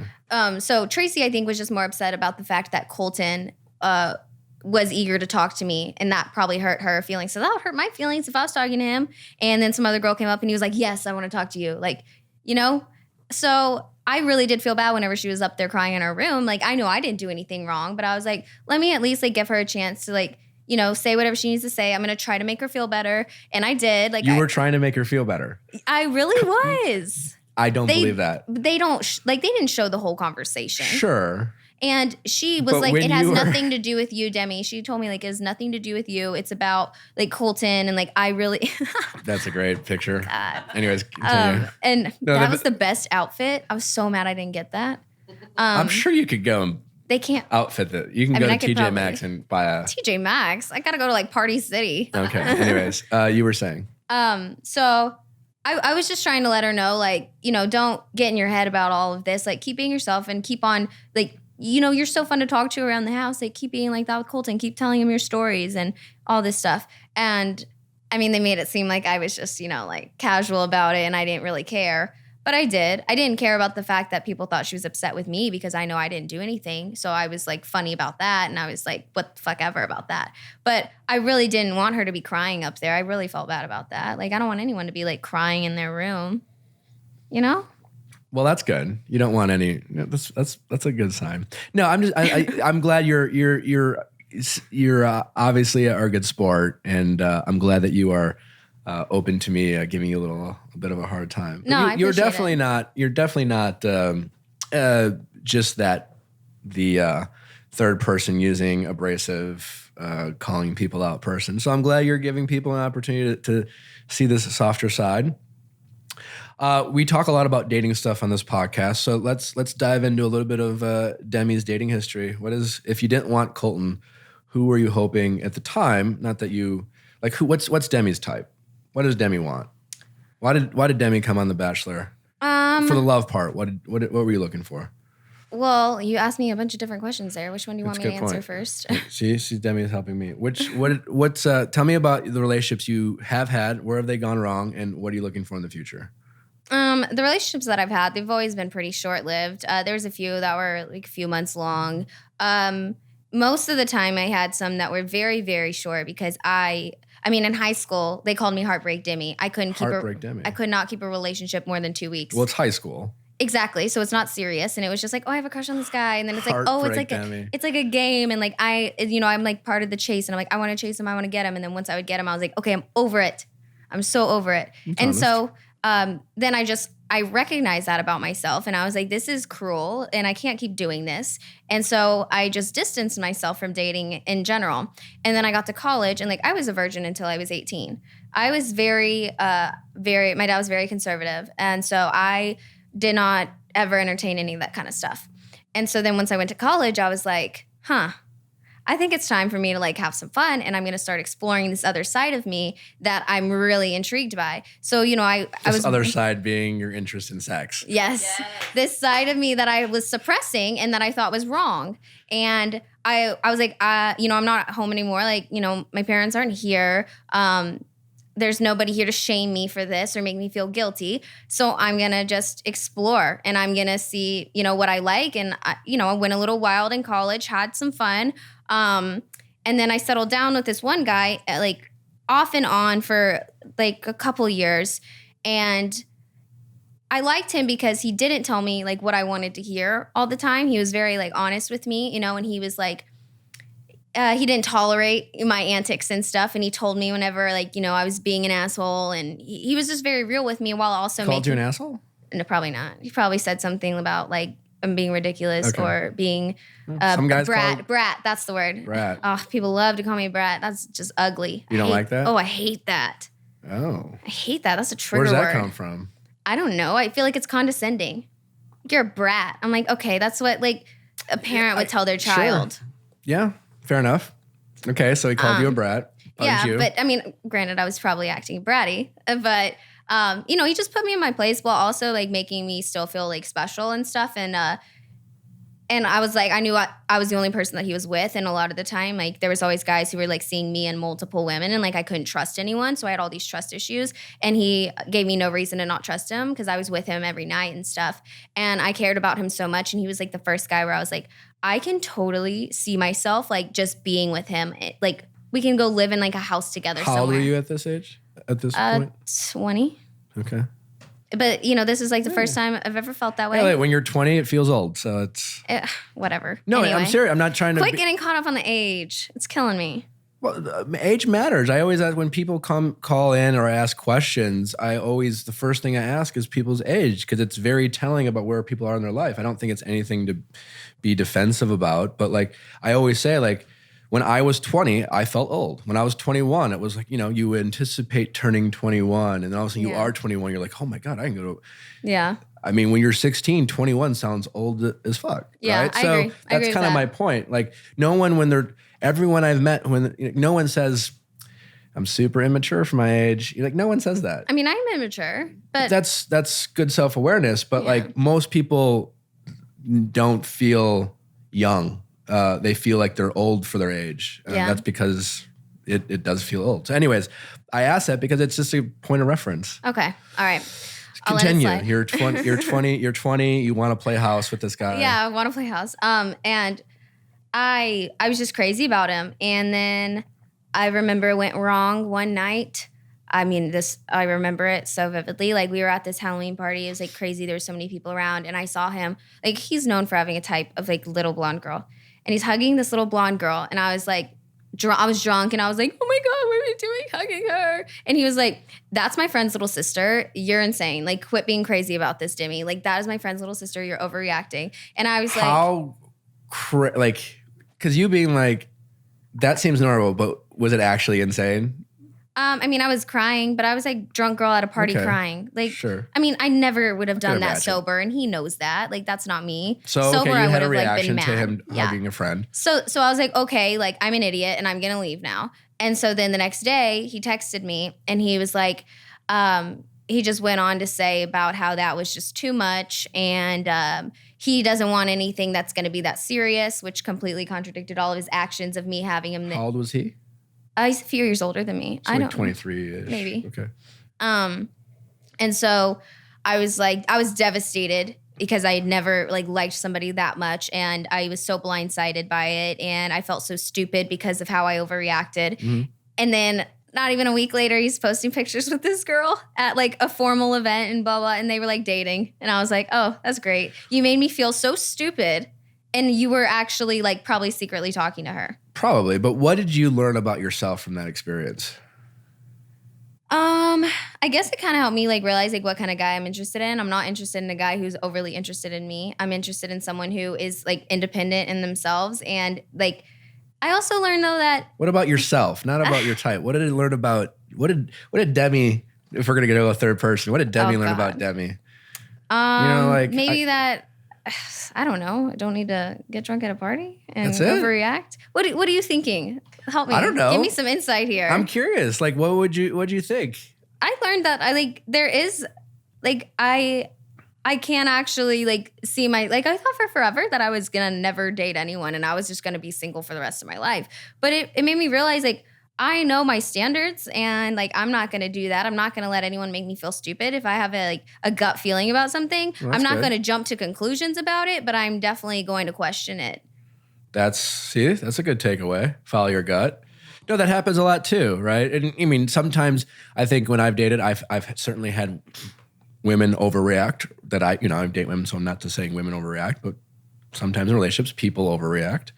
So Tracy, I think, was just more upset about the fact that Colton was eager to talk to me, and that probably hurt her feelings. So that would hurt my feelings if I was talking to him. And then some other girl came up and he was like, "Yes, I want to talk to you." Like, So I really did feel bad whenever she was up there crying in her room. Like, I know I didn't do anything wrong, but I was like, let me at least like give her a chance to like, say whatever she needs to say. I'm going to try to make her feel better. And I did. Like, You were trying to make her feel better. I really was. I don't believe that. They don't, they didn't show the whole conversation. Sure. And she was But like, when it has you were- nothing to do with you, Demi. She told me like, it has nothing to do with you. It's about like Colton. And like, I really, That's a great picture. Anyways, continue. and No, that but- was the best outfit. I was so mad I didn't get that. I'm sure you could go and They can't. outfit that. You can I go mean, I to could TJ Maxx and buy a. TJ Maxx. I gotta go to like Party City. Okay. Anyways, you were saying. So I was just trying to let her know, like, don't get in your head about all of this. Like, keep being yourself and keep on, like, you're so fun to talk to around the house. Like, keep being like that with Colton. Keep telling him your stories and all this stuff. And I mean, they made it seem like I was just, like casual about it and I didn't really care. But I did. I didn't care about the fact that people thought she was upset with me because I know I didn't do anything. So I was like funny about that. And I was like, what the fuck ever about that. But I really didn't want her to be crying up there. I really felt bad about that. Like, I don't want anyone to be like crying in their room, Well, that's good. You don't want any. That's a good sign. No, I'm just. I'm glad you're obviously a good sport, and I'm glad that you are open to me giving you a bit of a hard time. No, I you're appreciate definitely it. not. You're definitely not just that the third person using abrasive, calling people out person. So I'm glad you're giving people an opportunity to see this softer side. We talk a lot about dating stuff on this podcast, so let's dive into a little bit of Demi's dating history. If you didn't want Colton, who were you hoping at the time? Not that you like who. What's Demi's type? What does Demi want? Why did Demi come on The Bachelor? For the love part, what were you looking for? Well, you asked me a bunch of different questions there. Which one do you want That's me a to good answer point. first? See, Demi is helping me. Tell me about the relationships you have had. Where have they gone wrong, and what are you looking for in the future? The relationships that I've had, they've always been pretty short-lived. There's a few that were like a few months long. Most of the time I had some that were very, very short because in high school, they called me Heartbreak Demi. I couldn't Demi. I could not keep a relationship more than 2 weeks. Well, it's high school. Exactly. So it's not serious. And it was just like, oh, I have a crush on this guy. And then it's like, oh, Demi. it's like a game. And like, I'm like part of the chase. And I'm like, I want to chase him. I want to get him. And then once I would get him, I was like, okay, I'm over it. I'm so over it. And so then I recognized that about myself. And I was like, this is cruel. And I can't keep doing this. And so I just distanced myself from dating in general. And then I got to college. And like, I was a virgin until I was 18. I was my dad was very conservative. And so I did not ever entertain any of that kind of stuff. And so then once I went to college, I was like, I think it's time for me to like have some fun, and I'm going to start exploring this other side of me that I'm really intrigued by. So, I was other side being your interest in sex. Yes. This side of me that I was suppressing and that I thought was wrong. And I was like, I'm not at home anymore. Like, my parents aren't here. There's nobody here to shame me for this or make me feel guilty. So I'm going to just explore, and I'm going to see, what I like. And, I went a little wild in college, had some fun. And then I settled down with this one guy, like off and on for like a couple years. And I liked him because he didn't tell me like what I wanted to hear all the time. He was very like honest with me, and he was like, he didn't tolerate my antics and stuff. And he told me whenever like, I was being an asshole, and he was just very real with me while also Called you an asshole? No, probably not. He probably said something about like I'm being ridiculous or being some guys brat. That's the word. Brat. Oh, people love to call me a brat. That's just ugly. You don't like that? Oh, I hate that. Oh. I hate that. That's a trigger word. Where word. does that come from? I don't know. I feel like it's condescending. You're a brat. I'm like, okay, that's what like a parent would tell their child. Sure. Yeah, fair enough. Okay, so he called you a brat. But I mean, granted, I was probably acting bratty, but he just put me in my place while also like making me still feel like special and stuff. And I was like, I knew I was the only person that he was with. And a lot of the time, like there was always guys who were like seeing me and multiple women, and like I couldn't trust anyone. So I had all these trust issues, and he gave me no reason to not trust him because I was with him every night and stuff. And I cared about him so much. And he was like the first guy where I was like, I can totally see myself like just being with him. Like we can go live in like a house together somewhere. How old were you at this age? At this point? 20. Okay. But, this is like the first time I've ever felt that way. Yeah, when you're 20, it feels old. So it's... whatever. No, anyway, I'm serious. I'm not trying to... Quit getting caught up on the age. It's killing me. Well, age matters. I always ask when people call in or ask questions, the first thing I ask is people's age because it's very telling about where people are in their life. I don't think it's anything to be defensive about. But like I always say, like, when I was 20, I felt old. When I was 21, it was like, you anticipate turning 21. And then all of a sudden you are 21. You're like, oh my God, I can go to... Yeah. I mean, when you're 16, 21 sounds old as fuck. Yeah, right? I So agree. that's kind of my point. Like everyone I've met, no one says, I'm super immature for my age. You're like, no one says that. I mean, I'm immature, but... That's good self-awareness. But like most people don't feel young. They feel like they're old for their age. That's because it does feel old. So anyways, I asked that because it's just a point of reference. Okay. All right. Continue. You're 20, you want to play house with this guy. Yeah, I want to play house. And I was just crazy about him. And then I remember it went wrong one night. I mean, I remember it so vividly. Like we were at this Halloween party. It was like crazy. There were so many people around, and I saw him. Like he's known for having a type of like little blonde girl. And he's hugging this little blonde girl. And I was like, I was drunk and I was like, oh my God, what are you doing hugging her? And he was like, that's my friend's little sister. You're insane. Like, quit being crazy about this, Demi. Like, that is my friend's little sister. You're overreacting. And I was because you being like, that seems normal, but was it actually insane? I mean, I was crying, but I was like drunk girl at a party crying. Like, sure. I mean, I never would have done that sober, and he knows that. Like, that's not me. So sober, you I had would a have reaction like to been mad. him hugging a friend. So I was like, okay, like I'm an idiot, and I'm gonna leave now. And so then the next day, he texted me, and he was like, he just went on to say about how that was just too much, and he doesn't want anything that's going to be that serious, which completely contradicted all of his actions of me having him. How old was he? He's a few years older than me. So I like don't 23-ish. Maybe. Okay. And so I was devastated because I had never like liked somebody that much, and I was so blindsided by it, and I felt so stupid because of how I overreacted. Mm-hmm. And then not even a week later, he's posting pictures with this girl at like a formal event and blah, blah, and they were like dating. And I was like, oh, that's great. You made me feel so stupid. And you were actually like probably secretly talking to her. Probably. But what did you learn about yourself from that experience? I guess it kind of helped me like realize like what kind of guy I'm interested in. I'm not interested in a guy who's overly interested in me. I'm interested in someone who is like independent in themselves. And like, I also learned though that. What about yourself? Not about your type. What did it learn about, what did Demi, if we're going to go to a third person, what did Demi learn about Demi? Maybe that, I don't know. I don't need to get drunk at a party and overreact. What are you thinking? Help me. I don't know. Give me some insight here. I'm curious. Like, what'd you think? I learned that I can't actually like see I thought for forever that I was gonna never date anyone and I was just gonna be single for the rest of my life. But it made me realize like I know my standards and like I'm not gonna do that. I'm not gonna let anyone make me feel stupid. If I have a gut feeling about something, I'm not gonna jump to conclusions about it, but I'm definitely going to question it. That's a good takeaway. Follow your gut. No, that happens a lot too, right? And I mean, sometimes I think when I've dated, I've certainly had women overreact. That I date women, so I'm not just saying women overreact, but sometimes in relationships, people overreact.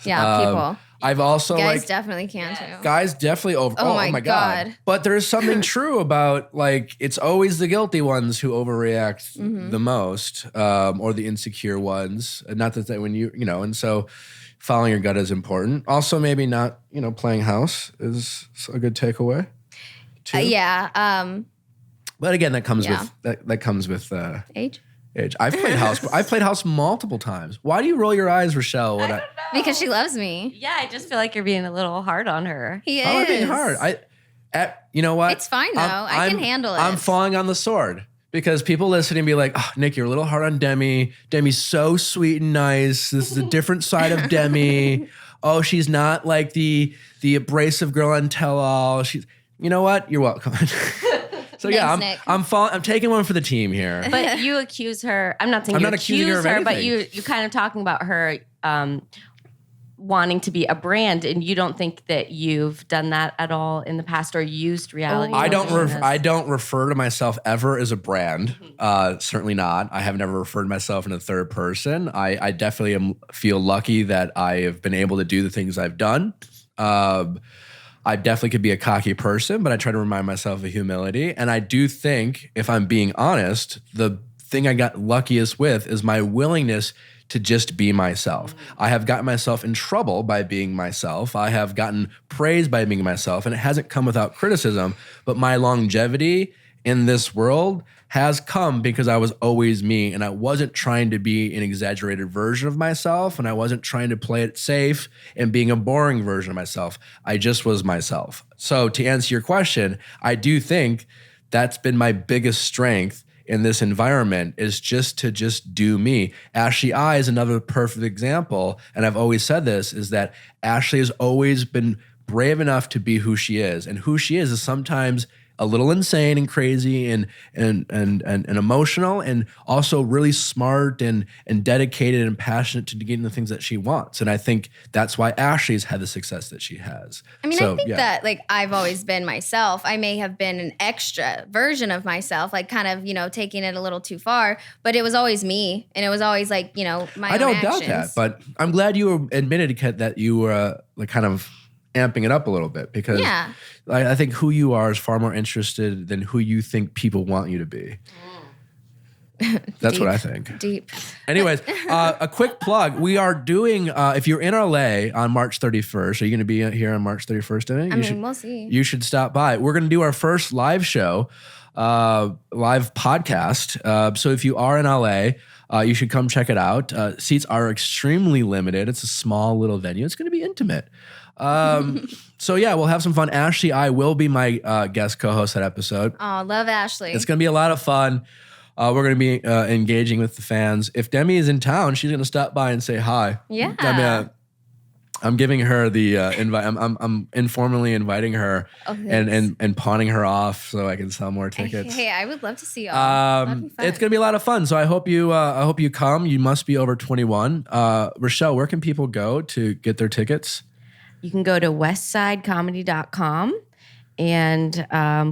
Yeah, people. I've also guys definitely can too. Guys definitely over. Oh my God. But there's something true about like it's always the guilty ones who overreact the most, or the insecure ones. Not that when and so following your gut is important. Also, maybe not playing house is a good takeaway. Too. Yeah. But again, that comes with age. I've played house. I've played house multiple times. Why do you roll your eyes, Rochelle? I don't know. Because she loves me. Yeah, I just feel like you're being a little hard on her. He is. How am I being hard? You know what? It's fine though. I can handle it. I'm falling on the sword because people listening be like, "Oh, Nick, you're a little hard on Demi. Demi's so sweet and nice. This is a different side of Demi. Oh, she's not like the abrasive girl on Tell All. She's. You know what? You're welcome." So yeah, I'm taking one for the team here. But you accuse her. I'm not saying you accuse her, but you kind of talking about her wanting to be a brand, and you don't think that you've done that at all in the past or used reality. I don't refer to myself ever as a brand. Certainly not. I have never referred to myself in a third person. I definitely feel lucky that I have been able to do the things I've done. I definitely could be a cocky person, but I try to remind myself of humility. And I do think, if I'm being honest, the thing I got luckiest with is my willingness to just be myself. I have gotten myself in trouble by being myself. I have gotten praise by being myself, and it hasn't come without criticism. But my longevity in this world has come because I was always me, and I wasn't trying to be an exaggerated version of myself, and I wasn't trying to play it safe and being a boring version of myself. I just was myself. So to answer your question, I do think that's been my biggest strength in this environment is just to do me. Ashley I is another perfect example, and I've always said this, is that Ashley has always been brave enough to be who she is, and who she is sometimes a little insane and crazy and emotional, and also really smart and dedicated and passionate to getting the things that she wants. And I think that's why Ashley's had the success that she has. I mean, I think that like I've always been myself. I may have been an extra version of myself, like kind of, taking it a little too far, but it was always me. And it was always like, my own I don't actions. doubt that, but I'm glad you admitted that you were like kind of amping it up a little bit because I think who you are is far more interested than who you think people want you to be. That's what I think. Deep. Anyways, a quick plug. We are doing, if you're in LA on March 31st, are you going to be here on March 31st? We'll see. You should stop by. We're going to do our first live show, live podcast. So if you are in LA, you should come check it out. Seats are extremely limited. It's a small little venue. It's going to be intimate. So yeah, we'll have some fun. Ashley I will be my guest co-host that episode. Oh, love Ashley. It's going to be a lot of fun. We're going to be engaging with the fans. If Demi is in town, she's going to stop by and say hi. Yeah. I'm giving her the invite. I'm informally inviting her and pawning her off so I can sell more tickets. Hey, I would love to see y'all. It's gonna be a lot of fun. So I hope you come. You must be over 21. Rochelle, where can people go to get their tickets? You can go to westsidecomedy.com and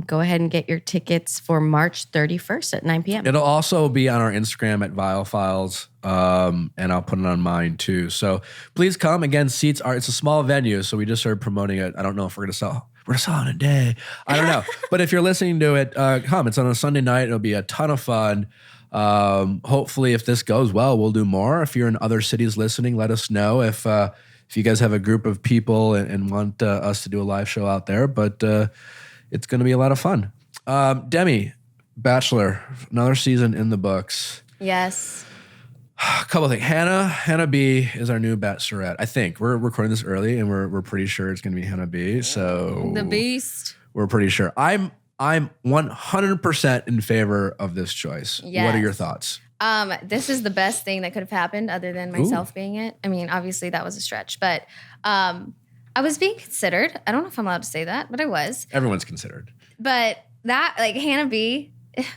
go ahead and get your tickets for March 31st at 9 p.m. It'll also be on our Instagram at Viall Files, and I'll put it on mine too. So please come. Again, it's a small venue, so we just started promoting it. I don't know if we're gonna sell in a day. I don't know. But if you're listening to it, come. It's on a Sunday night. It'll be a ton of fun. Hopefully, if this goes well, we'll do more. If you're in other cities listening, let us know if you guys have a group of people and want us to do a live show out there. But it's going to be a lot of fun. Demi, Bachelor, another season in the books. Yes. A couple of things. Hannah B is our new Bachelorette. I think we're recording this early, and we're pretty sure it's going to be Hannah B. So the Beast. We're pretty sure. I'm 100% in favor of this choice. Yes. What are your thoughts? This is the best thing that could have happened other than myself being it. I mean, obviously that was a stretch, but I was being considered. I don't know if I'm allowed to say that, but I was. Everyone's considered. But that, like, Hannah B,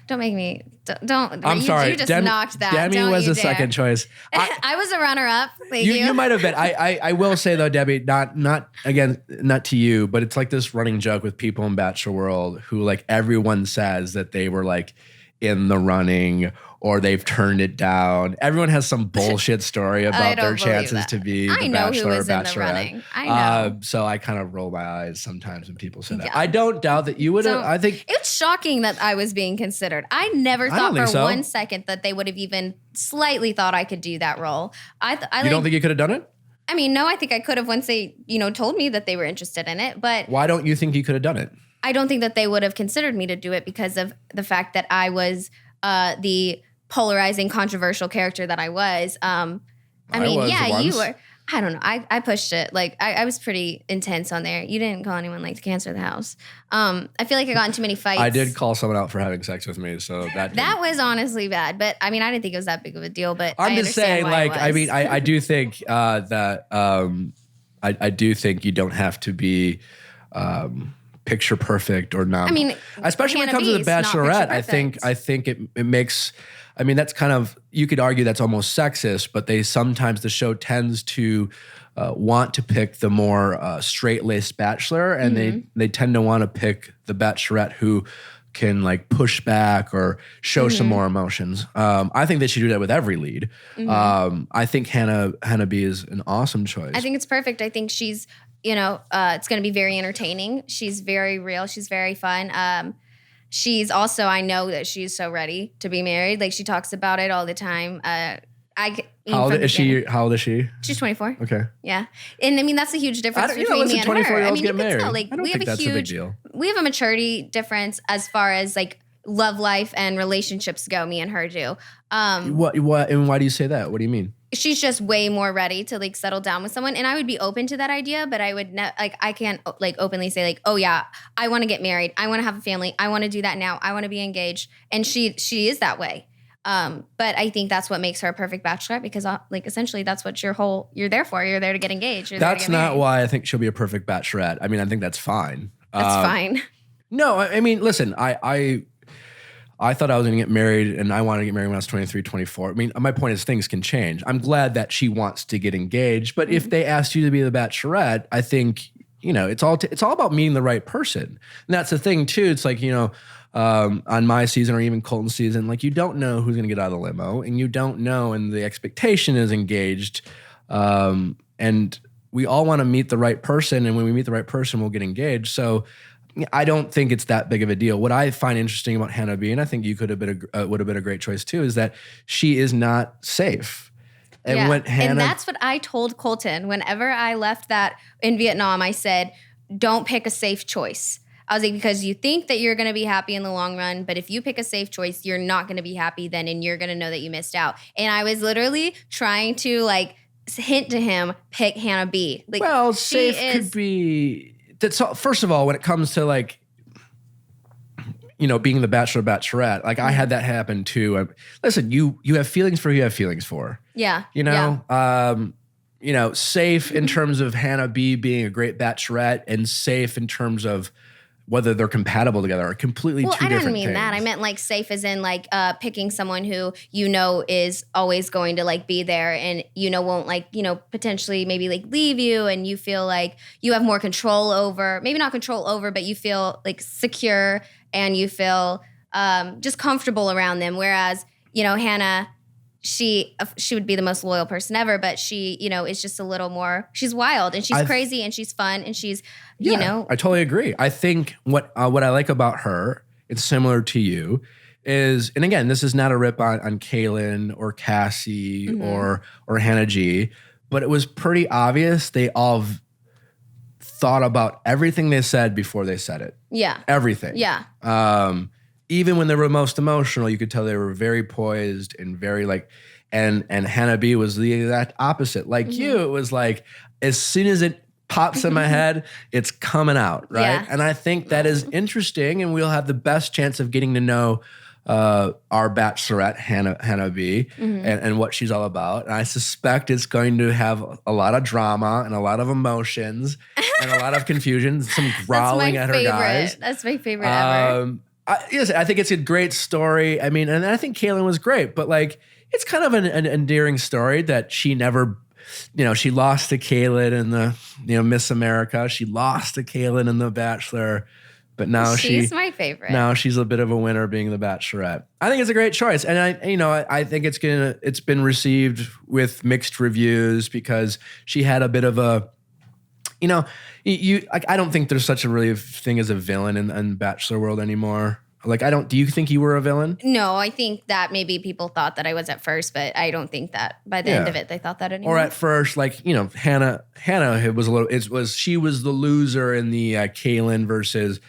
don't make me, don't. I'm sorry. You just knocked that. Demi was the second choice. I was a runner-up. You might have been. I will say though, Debbie, not to you, but it's like this running joke with people in Bachelor world who like everyone says that they were like in the running or they've turned it down. Everyone has some bullshit story about their chances to be the Bachelor or Bachelorette. I know. So I kind of roll my eyes sometimes when people say that. I don't doubt that you would have. I think it's shocking that I was being considered. I never thought for 1 second that they would have even slightly thought I could do that role. You don't think you could have done it? I mean, no, I think I could have once they, told me that they were interested in it. But why don't you think you could have done it? I don't think that they would have considered me to do it because of the fact that I was the polarizing, controversial character that I was. You were. I don't know. I pushed it. Like, I was pretty intense on there. You didn't call anyone like to cancel the house. I feel like I got in too many fights. I did call someone out for having sex with me, so that was honestly bad. But I mean, I didn't think it was that big of a deal. But I'm just saying, like, I mean, I do think that I do think you don't have to be picture perfect or not. I mean, especially when it comes to the Bachelorette, I think it makes. I mean, that's kind of, you could argue that's almost sexist, but the show tends to want to pick the more straight-laced Bachelor, and they tend to want to pick the Bachelorette who can like push back or show some more emotions. I think they should do that with every lead. I think Hannah B is an awesome choice. I think it's perfect. I think she's, it's going to be very entertaining. She's very real. She's very fun. She's also, I know that she's so ready to be married. Like, she talks about it all the time. How old is she? She's 24. Okay. Yeah. And I mean, that's a huge difference between me and her. 24-year-olds get married. Tell, like, we have a big deal. We have a maturity difference as far as like love life and relationships go, me and her do. What and why do you say that? What do you mean? She's just way more ready to like settle down with someone, and I would be open to that idea, but I would I can't like openly say like, oh yeah, I want to get married, I want to have a family, I want to do that now, I want to be engaged, and she is that way. But I think that's what makes her a perfect Bachelorette, because like essentially that's what you're there for. You're there to get engaged. That's not why I think she'll be a perfect Bachelorette. I mean, I think that's fine. That's fine. No, I mean, listen, I thought I was going to get married, and I wanted to get married when I was 23, 24. I mean, my point is things can change. I'm glad that she wants to get engaged, but if they asked you to be the Bachelorette, I think, it's all about meeting the right person. And that's the thing too. It's like, on my season or even Colton's season, like, you don't know who's going to get out of the limo, and you don't know, and the expectation is engaged. And we all want to meet the right person, and when we meet the right person, we'll get engaged. So I don't think it's that big of a deal. What I find interesting about Hannah B, and I think you would have been a great choice too, is that she is not safe. And and that's what I told Colton. Whenever I left that in Vietnam, I said, don't pick a safe choice. I was like, because you think that you're going to be happy in the long run, but if you pick a safe choice, you're not going to be happy then, and you're going to know that you missed out. And I was literally trying to like hint to him, pick Hannah B. Like, well, safe could be... That's first of all, when it comes to like, being the Bachelor, Bachelorette, like I had that happen too. Listen, you have feelings for who you have feelings for. Yeah. Safe in terms of Hannah B being a great Bachelorette, and safe in terms of whether they're compatible together are completely two different things. Well, I didn't mean that. I meant like safe as in like picking someone who is always going to like be there and won't like, potentially maybe like leave you, and you feel like you have more control over, maybe not control over, but you feel like secure and you feel just comfortable around them. Whereas, Hannah, she would be the most loyal person ever, but she, is just a little more, she's wild and she's crazy and she's fun and she's, I totally agree. I think what I like about her, it's similar to you, is, and again, this is not a rip on Kaylin or Cassie or Hannah G, but it was pretty obvious they all thought about everything they said before they said it. Yeah. Everything. Yeah. Even when they were most emotional, you could tell they were very poised and very like, and Hannah B was the exact opposite. Like you, it was like, as soon as it pops in my head, it's coming out, right? Yeah. And I think that is interesting, and we'll have the best chance of getting to know our Bachelorette, Hannah B, and what she's all about. And I suspect it's going to have a lot of drama and a lot of emotions and a lot of confusion, some growling at her guys. That's my favorite ever. I think it's a great story. I mean, and I think Kaylin was great, but like, it's kind of an endearing story that she never, she lost to Kaylin in the, Miss America. She lost to Kaylin in The Bachelor, but now she's my favorite. Now she's a bit of a winner being the Bachelorette. I think it's a great choice. And I think it's been received with mixed reviews because she had a bit of a, I don't think there's such a really thing as a villain in Bachelor world anymore. Like, do you think you were a villain? No, I think that maybe people thought that I was at first, but I don't think that by the end of it, they thought that anymore. Or at first, like, Hannah was a little, she was the loser in the Kaylin versus,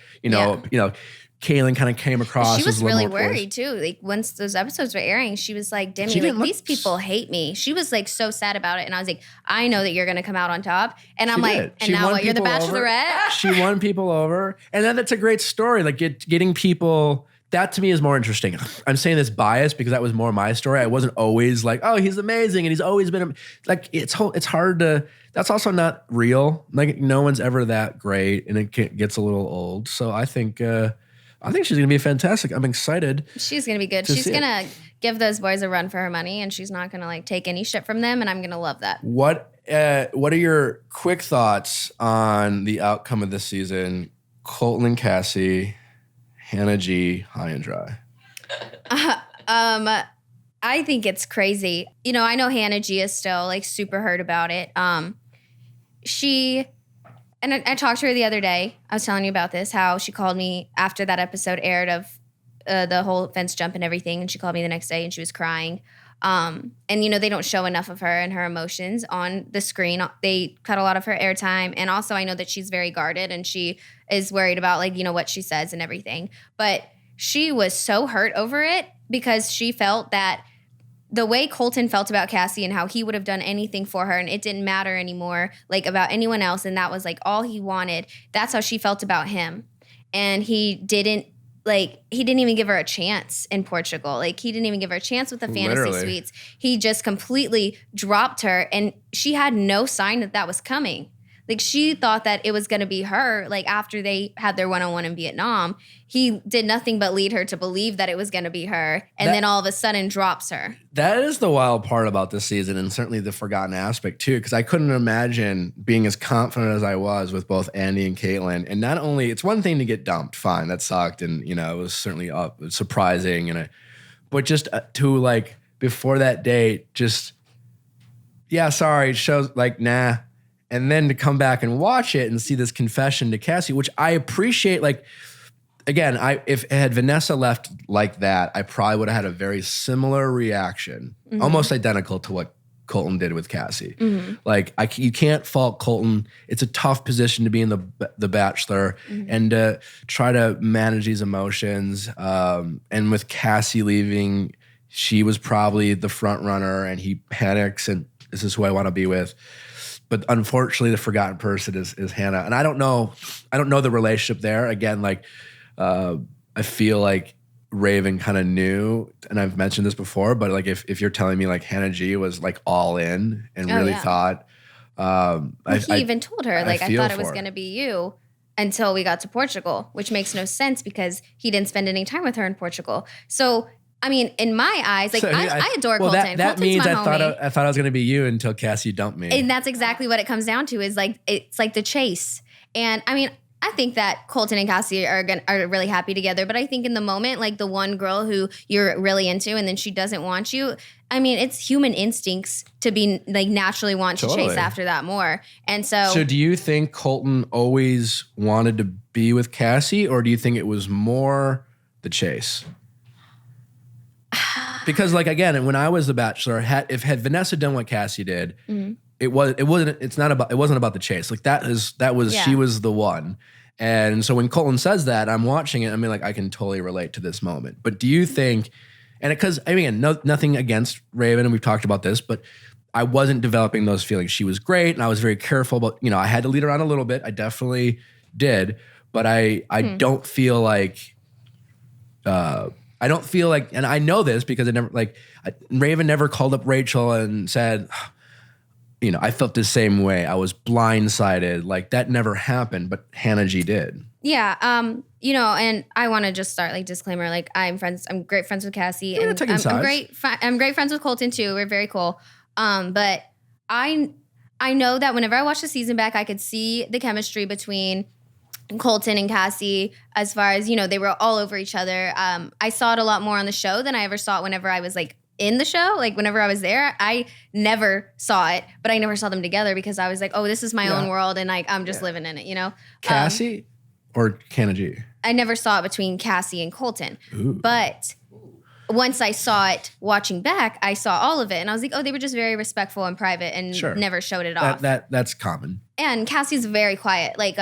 Kaylin kind of came across. She was as a little really more worried too. Like once those episodes were airing, she was like, Demi, these people hate me. She was like so sad about it. And I was like, I know that you're going to come out on top. And I'm like, and now what? You're the Bachelorette? She won people over. And then that's a great story. Like getting people, that to me is more interesting. I'm saying this biased because that was more my story. I wasn't always like, oh, he's amazing. And he's always been like, it's hard to, that's also not real. Like no one's ever that great and it gets a little old. So I think she's going to be fantastic. I'm excited. She's going to be good. She's going to give those boys a run for her money, and she's not going to like take any shit from them, and I'm going to love that. What are your quick thoughts on the outcome of this season? Colton and Cassie, Hannah G, high and dry. I think it's crazy. I know Hannah G is still like super hurt about it. And I talked to her the other day. I was telling you about this, how she called me after that episode aired of the whole fence jump and everything. And she called me the next day and she was crying. And, they don't show enough of her and her emotions on the screen. They cut a lot of her airtime. And also I know that she's very guarded and she is worried about like, what she says and everything. But she was so hurt over it because she felt that the way Colton felt about Cassie and how he would have done anything for her and it didn't matter anymore, like about anyone else. And that was like all he wanted. That's how she felt about him. And he didn't even give her a chance in Portugal. Like he didn't even give her a chance with the fantasy suites. He just completely dropped her and she had no sign that was coming. Like she thought that it was going to be her. Like after they had their one-on-one in Vietnam, he did nothing but lead her to believe that it was going to be her. And then all of a sudden drops her. That is the wild part about this season and certainly the forgotten aspect too. Because I couldn't imagine being as confident as I was with both Andy and Caitlin. And not only, it's one thing to get dumped. Fine, that sucked. And, it was certainly surprising. But just to like, before that date, just, yeah, sorry, shows like, nah. And then to come back and watch it and see this confession to Cassie, which I appreciate. Like, again, if had Vanessa left like that, I probably would have had a very similar reaction, almost identical to what Colton did with Cassie. Like, you can't fault Colton. It's a tough position to be in the Bachelor and to try to manage these emotions. And with Cassie leaving, she was probably the front runner, and he panics and this is who I want to be with. But unfortunately, the forgotten person is Hannah. And I don't know the relationship there. Again, like I feel like Raven kind of knew, and I've mentioned this before, but like if you're telling me like Hannah G was like all in and really thought, he even told her like I thought it was going to be you until we got to Portugal, which makes no sense because he didn't spend any time with her in Portugal. So I mean, in my eyes, like I adore Colton. That means I thought I was going to be you until Cassie dumped me, and that's exactly what it comes down to. Is like it's like the chase, and I mean. I think that Colton and Cassie are really happy together, but I think in the moment, like the one girl who you're really into and then she doesn't want you, I mean, it's human instincts to be like naturally want to chase after that more. And so do you think Colton always wanted to be with Cassie, or do you think it was more the chase? Because like, again, when I was the Bachelor, had Vanessa done what Cassie did, it wasn't about the chase. Like she was the one. And so when Colton says that, I'm watching it. I mean, like, I can totally relate to this moment. But do you think, and because I mean, nothing against Raven, and we've talked about this, but I wasn't developing those feelings. She was great, and I was very careful. But I had to lead her on a little bit. I definitely did. But I don't feel like. I don't feel like, and I know this because Raven never called up Rachel and said, I felt the same way. I was blindsided. Like, that never happened, but Hannah G did. Yeah. And I want to just start like disclaimer, like I'm great friends with Cassie. You're and I'm great friends with Colton too. We're very cool. But I know that whenever I watched the season back, I could see the chemistry between Colton and Cassie as far as, they were all over each other. I saw it a lot more on the show than I ever saw it whenever I was like in the show. Like whenever I was there, I never saw it, but I never saw them together because I was like, oh, this is my own world and like I'm just living in it, Cassie or Hannah G? I never saw it between Cassie and Colton. Ooh. But once I saw it watching back, I saw all of it and I was like, oh, they were just very respectful and private and never showed it off. That's common. And Cassie's very quiet. Like,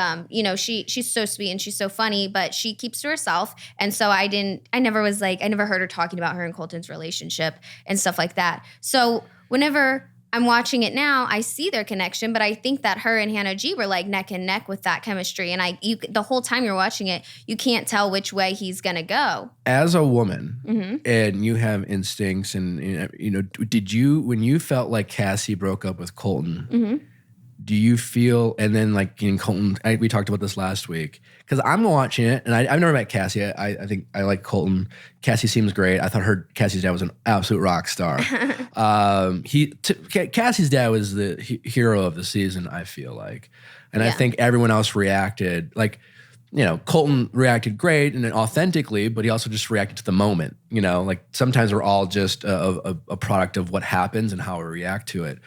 she's so sweet and she's so funny, but she keeps to herself. And so I never heard her talking about her and Colton's relationship and stuff like that. So whenever I'm watching it now, I see their connection, but I think that her and Hannah G were like neck and neck with that chemistry. And the whole time you're watching it, you can't tell which way he's going to go. As a woman, and you have instincts and, did you, when you felt like Cassie broke up with Colton, do you feel, and then like in Colton, we talked about this last week, because I'm watching it, and I've never met Cassie. I think I like Colton. Cassie seems great. I thought Cassie's dad was an absolute rock star. Cassie's dad was the hero of the season, I feel like. And I think everyone else reacted, like, Colton reacted great and authentically, but he also just reacted to the moment. Like sometimes we're all just a product of what happens and how we react to it.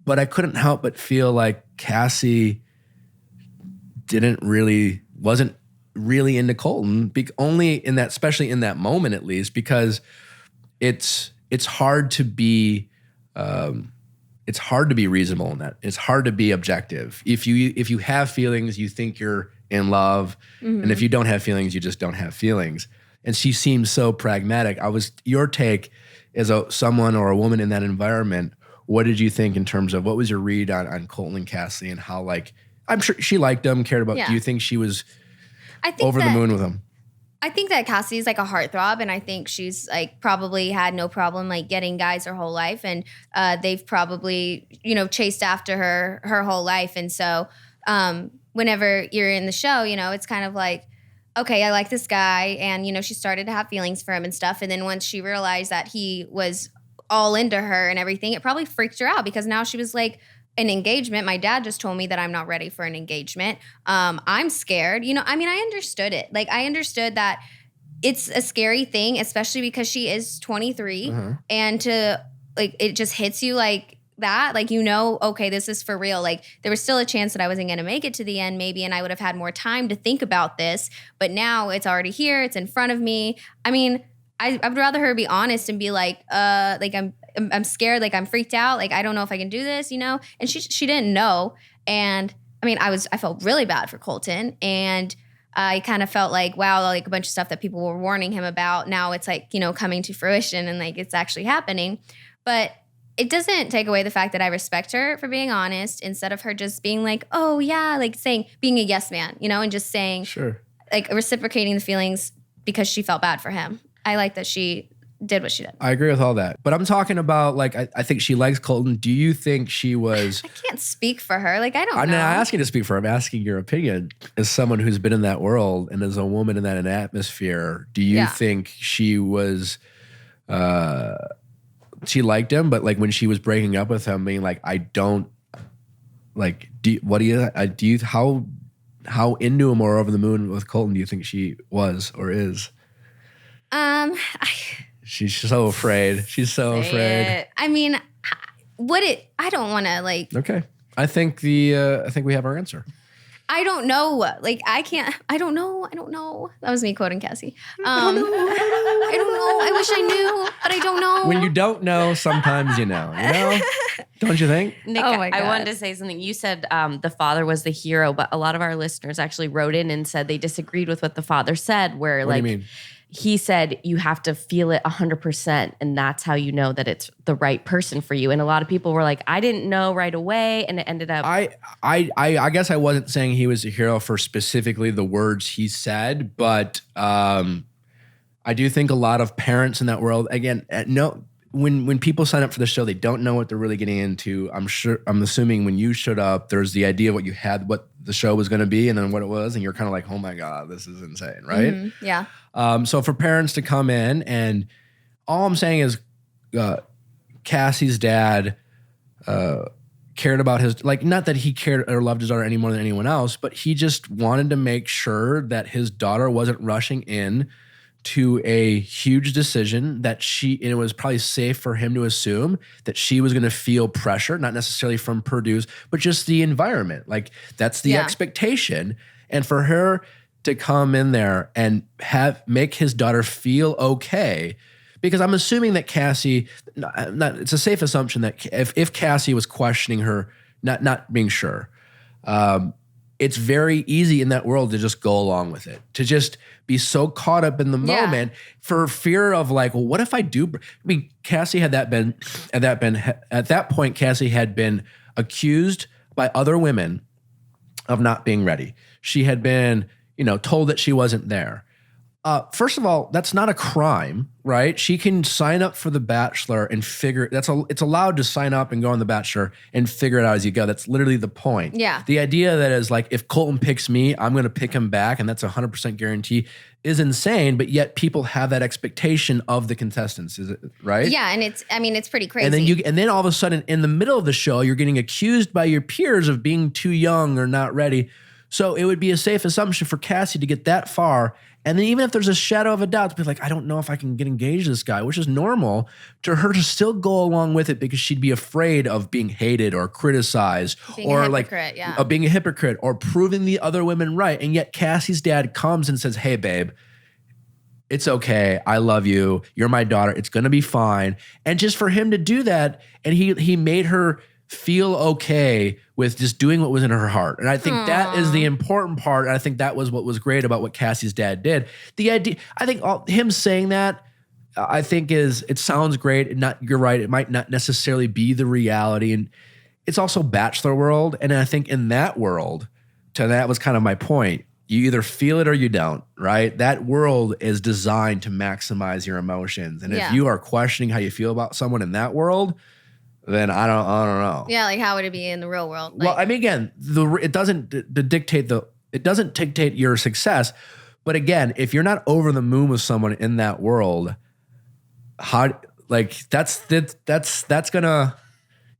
But I couldn't help but feel like Cassie wasn't really into Colton, especially in that moment at least, because it's hard to be reasonable in that. It's hard to be objective. If you have feelings, you think you're in love, and if you don't have feelings, you just don't have feelings. And she seems so pragmatic. Your take as someone or a woman in that environment. What did you think in terms of what was your read on Colton and Cassie and how, like, I'm sure she liked them, cared about. Do you think she was over the moon with them? I think that Cassie's like a heartthrob, and I think she's like probably had no problem like getting guys her whole life, and they've probably chased after her whole life, and so whenever you're in the show, it's kind of like, okay, I like this guy, and she started to have feelings for him and stuff, and then once she realized that he was all into her and everything, it probably freaked her out because now she was like, an engagement. My dad just told me that I'm not ready for an engagement. I'm scared. I understood it. Like, I understood that it's a scary thing, especially because she is 23 and it just hits you like that, like, you know, okay, this is for real. Like, there was still a chance that I wasn't going to make it to the end maybe, and I would have had more time to think about this. But now it's already here. It's in front of me. I mean, I would rather her be honest and be like I'm scared. Like, I'm freaked out. Like, I don't know if I can do this, you know? And she didn't know. And I mean, I felt really bad for Colton. And I kind of felt like, wow, like a bunch of stuff that people were warning him about. Now it's like, you know, coming to fruition and like it's actually happening. But it doesn't take away the fact that I respect her for being honest instead of her just being like, oh yeah, like being a yes man, you know, and just saying, sure, like reciprocating the feelings because she felt bad for him. I like that she did what she did. I agree with all that. But I'm talking about, like, I think she likes Colton. Do you think she was... I can't speak for her. Like, I don't know. I'm not asking to speak for her. I'm asking your opinion. As someone who's been in that world and as a woman in that atmosphere, do you think she was... she liked him, but like when she was breaking up with him, being like, I don't... Like, how into him or over the moon with Colton do you think she was or is? She's so afraid. She's so afraid. I mean, I don't want to like. Okay. I think we have our answer. I don't know. Like, I don't know. That was me quoting Cassie. I don't know. I wish I knew, but I don't know. When you don't know, sometimes you know. Don't you think? Nick, I wanted to say something. You said the father was the hero, but a lot of our listeners actually wrote in and said they disagreed with what the father said, where what do you mean? He said you have to feel it 100%, and that's how you know that it's the right person for you. And a lot of people were like, I didn't know right away, and it ended up. I guess I wasn't saying he was a hero for specifically the words he said, but I do think a lot of parents in that world, again, when people sign up for the show, they don't know what they're really getting into. I'm assuming when you showed up, there's the idea of what you had, what the show was going to be, and then what it was, and you're kind of like, oh my God, this is insane, right? Mm-hmm. Yeah. So for parents to come in, and all I'm saying is Cassie's dad cared about his, like, not that he cared or loved his daughter any more than anyone else, but he just wanted to make sure that his daughter wasn't rushing in to a huge decision that and it was probably safe for him to assume that she was going to feel pressure, not necessarily from Purdue's, but just the environment. Like, that's the expectation. And for her to come in there and make his daughter feel okay, because I'm assuming that Cassie, it's a safe assumption that if Cassie was questioning her, not being sure, it's very easy in that world to just go along with it, to just be so caught up in the moment for fear of like, well, what if I do? I mean, Cassie at that point, Cassie had been accused by other women of not being ready. She had been, told that she wasn't there. First of all, that's not a crime, right? She can sign up for The Bachelor and it's allowed to sign up and go on The Bachelor and figure it out as you go. That's literally the point. Yeah. The idea that is like, if Colton picks me, I'm going to pick him back, and that's 100% guarantee, is insane. But yet people have that expectation of the contestants, is it right? Yeah, and it's pretty crazy. And then all of a sudden, in the middle of the show, you're getting accused by your peers of being too young or not ready. So it would be a safe assumption for Cassie to get that far. And then even if there's a shadow of a doubt, to be like, I don't know if I can get engaged to this guy, which is normal, to her to still go along with it because she'd be afraid of being hated or criticized being a hypocrite or proving the other women right. And yet Cassie's dad comes and says, hey, babe, it's okay. I love you. You're my daughter. It's going to be fine. And just for him to do that, and he made her feel okay with just doing what was in her heart. And I think that is the important part. And I think that was what was great about what Cassie's dad did. The idea, I think him saying that, I think it sounds great. You're right. It might not necessarily be the reality. And it's also Bachelor world. And I think in that world, that was kind of my point. You either feel it or you don't, right? That world is designed to maximize your emotions. And if you are questioning how you feel about someone in that world, then I don't know. Yeah, like how would it be in the real world? Well, I mean, again, it doesn't dictate your success. But again, if you're not over the moon with someone in that world, that's gonna,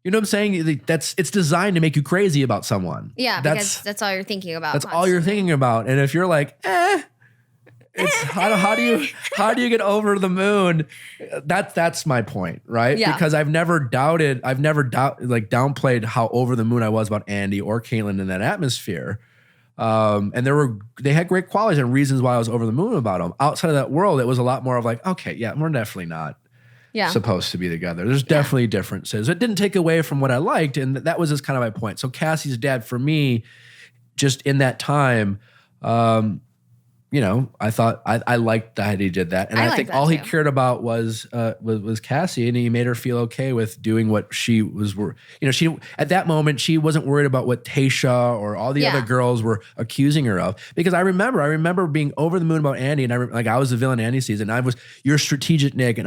you know what I'm saying? It's designed to make you crazy about someone. Yeah, because that's all you're thinking about. That's all you're thinking about. And if you're like, It's how do you get over the moon? That's my point, right? Yeah. Because I've never downplayed how over the moon I was about Andy or Caitlin in that atmosphere. And they had great qualities and reasons why I was over the moon about them. Outside of that world, it was a lot more of like, okay, yeah, we're definitely not supposed to be together. There's definitely differences. It didn't take away from what I liked, and that was just kind of my point. So Cassie's dad, for me, just in that time, I thought I liked that he did that, and I think all he cared about was Cassie, and he made her feel okay with doing what she was. She at that moment she wasn't worried about what Tayshia or all the other girls were accusing her of. Because I remember being over the moon about Andy, and I was the villain Andy season. I was your strategic Nick,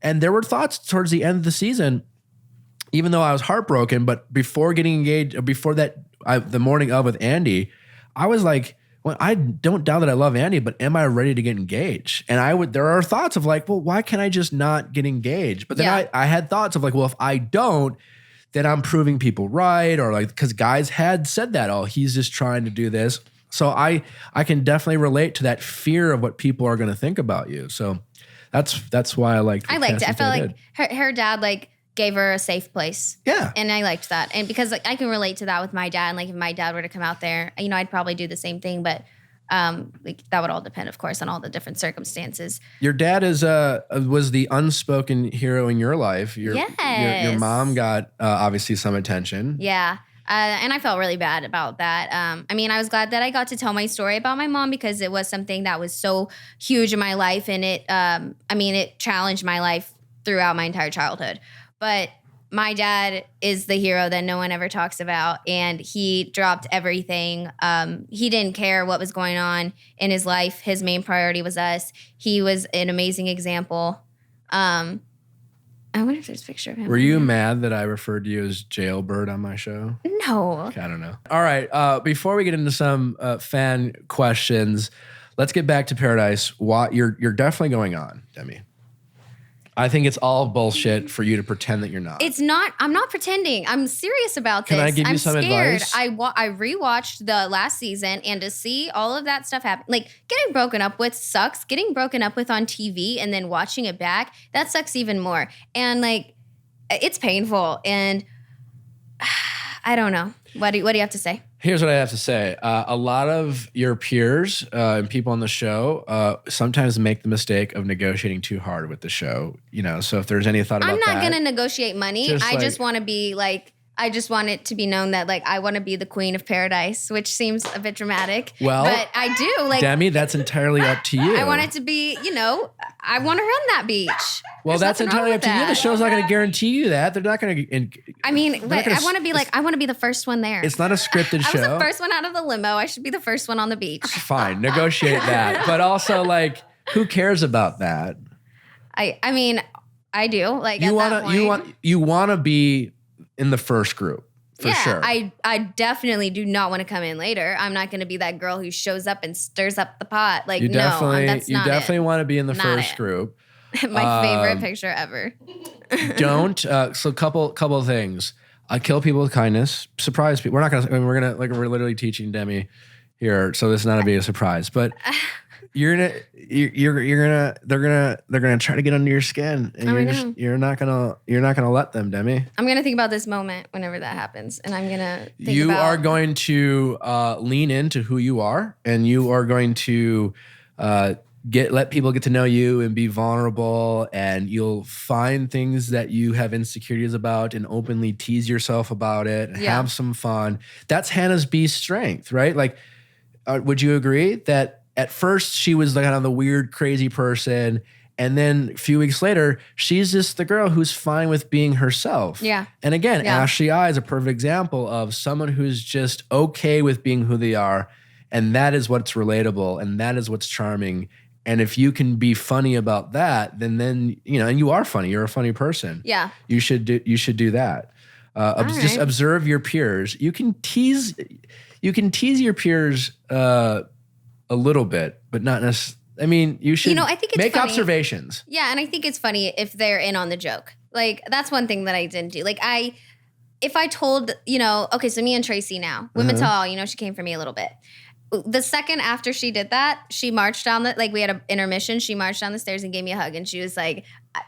and there were thoughts towards the end of the season, even though I was heartbroken. But before getting engaged, before that, the morning of with Andy, I was like, well, I don't doubt that I love Andy, but am I ready to get engaged? And there are thoughts of like, well, why can't I just not get engaged? But then I had thoughts of like, well, if I don't, then I'm proving people right. Or like, because guys had said that, oh, he's just trying to do this. So I can definitely relate to that fear of what people are going to think about you. So that's why I liked it. I felt like her dad gave her a safe place. Yeah. And I liked that. And because I can relate to that with my dad. And if my dad were to come out there, I'd probably do the same thing. But that would all depend, of course, on all the different circumstances. Your dad was the unspoken hero in your life. Your mom got obviously some attention. Yeah. And I felt really bad about that. I was glad that I got to tell my story about my mom because it was something that was so huge in my life. And it challenged my life throughout my entire childhood. But my dad is the hero that no one ever talks about. And he dropped everything. He didn't care what was going on in his life. His main priority was us. He was an amazing example. I wonder if there's a picture of him. Were you mad that I referred to you as Jailbird on my show? No. Okay, I don't know. All right. Before we get into some fan questions, let's get back to Paradise. You're definitely going on, Demi. I think it's all bullshit for you to pretend that you're not. It's not. I'm not pretending. I'm serious about this. Can I give you some scared. advice? I rewatched the last season, and to see all of that stuff happen, getting broken up with sucks. Getting broken up with on TV and then watching it back, that sucks even more. And it's painful. And I don't know. What do you have to say? Here's what I have to say. A lot of your peers and people on the show sometimes make the mistake of negotiating too hard with the show. So if there's any thought about that. I'm not going to negotiate money. I just want to be I just want it to be known that I want to be the queen of paradise, which seems a bit dramatic. Well, but I do. Demi, that's entirely up to you. I want it to be, I want to run that beach. Well, that's entirely up to you. The show's not going to guarantee you that. They're not going to. I want to be I want to be the first one there. It's not a scripted show. I was the first one out of the limo. I should be the first one on the beach. Fine, negotiate that. But also, who cares about that? I do. You want to be in the first group, for sure. I definitely do not want to come in later. I'm not going to be that girl who shows up and stirs up the pot. You definitely want to be in the first group. My favorite picture ever. Don't. So couple of things. Kill people with kindness. Surprise people. We're not gonna. We're literally teaching Demi here, so this is not gonna be a surprise. But they're gonna try to get under your skin, and you're not gonna let them, Demi. I'm gonna think about this moment whenever that happens, and I'm gonna think you are going to lean into who you are, and you are going to let people get to know you and be vulnerable, and you'll find things that you have insecurities about and openly tease yourself about it and have some fun. That's Hannah's B's strength, right? Would you agree that at first she was kind of the weird, crazy person, and then a few weeks later, she's just the girl who's fine with being herself. Yeah. And again, Ashley I is a perfect example of someone who's just okay with being who they are, and that is what's relatable, and that is what's charming. And if you can be funny about that, then and you are funny. You're a funny person. Yeah. You should do that. Just observe your peers. You can tease your peers a little bit, but not necessarily. I mean, you should I think it's make funny. Observations. Yeah, and I think it's funny if they're in on the joke. That's one thing that I didn't do. If I told, okay, so me and Tracy now, Women Tall, she came for me a little bit. the second after she did that, she marched down we had an intermission. She marched down the stairs and gave me a hug. And she was like,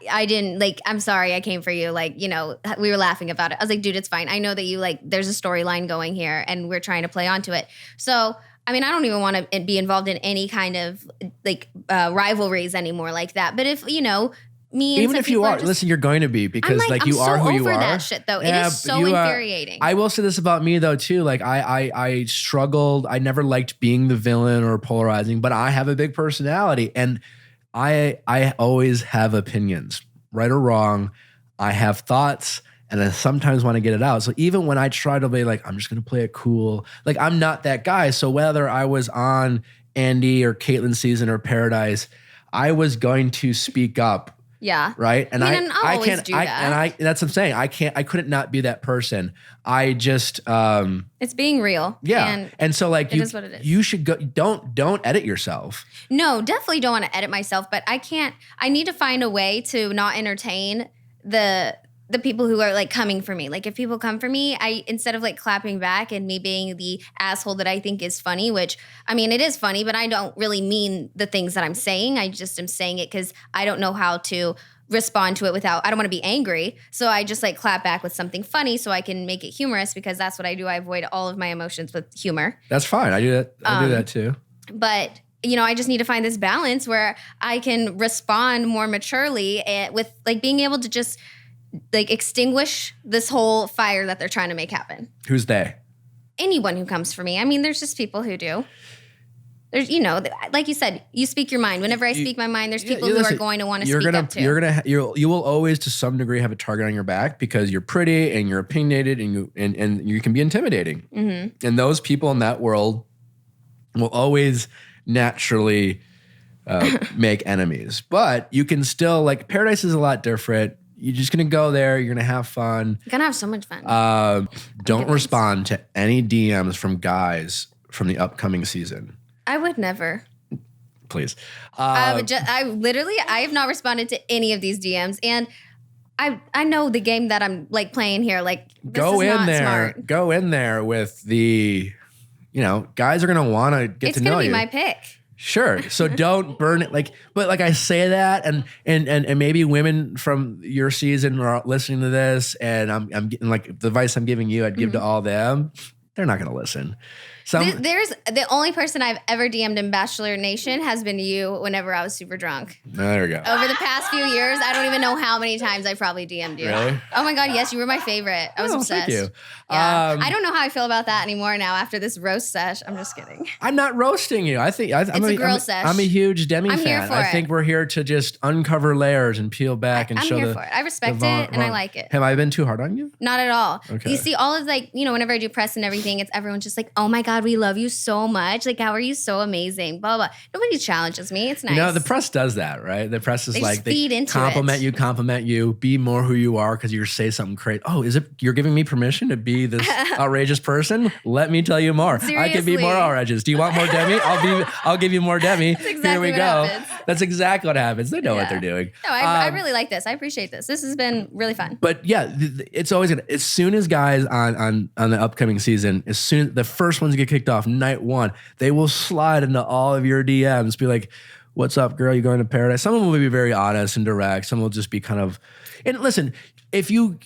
I didn't, I'm sorry I came for you. We were laughing about it. I was like, dude, it's fine. I know that you there's a storyline going here and we're trying to play onto it. So, I mean, I don't even want to be involved in any kind of rivalries anymore like that. But if, me and even if you are, listen, you're going to be because you are who you are. I'm so over that shit though. It is so infuriating. I will say this about me though too. I struggled. I never liked being the villain or polarizing, but I have a big personality and I always have opinions, right or wrong. I have thoughts and I sometimes want to get it out. So even when I try to be I'm just going to play it cool, I'm not that guy. So whether I was on Andy or Caitlin's season or Paradise, I was going to speak up. Yeah. Right. And I'll always do that. That's what I'm saying. I couldn't not be that person. I just, it's being real. Yeah. And so it is what it is. You should go, don't edit yourself. No, definitely don't want to edit myself, but I need to find a way to not entertain the people who are coming for me. If people come for me, instead of clapping back and me being the asshole that I think is funny, which I mean, it is funny, but I don't really mean the things that I'm saying. I just am saying it because I don't know how to respond to it I don't want to be angry. So I just clap back with something funny so I can make it humorous because that's what I do. I avoid all of my emotions with humor. That's fine. I do that. I do that too. But I just need to find this balance where I can respond more maturely with being able to just extinguish this whole fire that they're trying to make happen. Who's they? Anyone who comes for me. I mean, there's just people who do. There's, like you said, you speak your mind. Whenever I speak my mind, there's people who are going to want to speak up too. You will always, to some degree, have a target on your back because you're pretty and you're opinionated and you can be intimidating. Mm-hmm. And those people in that world will always naturally make enemies. But you can still Paradise is a lot different. You're just going to go there. You're going to have fun. You're going to have so much fun. Don't respond to any DMs from guys from the upcoming season. I would never. Please. I have not responded to any of these DMs. And I know the game that I'm playing here. Go in there with the, guys are going to want to get to know you. It's going to be my pick. Sure. So don't burn it but I say that and maybe women from your season are listening to this and I'm getting the advice I'm giving you, I'd give to all them. They're not going to listen. There's the only person I've ever DM'd in Bachelor Nation has been you whenever I was super drunk. There we go. Over the past few years, I don't even know how many times I probably DM'd you. Really? Oh my God, yes, you were my favorite. I was obsessed. Thank you. Yeah. I don't know how I feel about that anymore now after this roast sesh. I'm just kidding. I'm not roasting you. I think it's a girl sesh. I'm a huge Demi fan. Here for I think we're here to just uncover layers and peel back and show I'm here for it. I respect it and I like it. Have I been too hard on you? Not at all. Okay. You see, all of whenever I do press and everything, it's everyone's just oh my God, we love you so much. How are you so amazing? Blah, blah. Nobody challenges me. It's nice. The press does that, right? The press is they feed into compliment you, be more who you are because you say something great. Oh, is it you're giving me permission to be this outrageous person? Let me tell you more. Seriously. I can be more outrageous. Do you want more Demi? I'll give you more Demi. That's exactly Here we what go. Happens. That's exactly what happens. They know what they're doing. No, I really like this. I appreciate this. This has been really fun. But yeah, it's always as soon as guys on the upcoming season, as soon the first ones get kicked off, night one, they will slide into all of your DMs, be like, "What's up, girl? You going to Paradise?" Some of them will be very honest and direct. Some will just be kind of, and listen, if you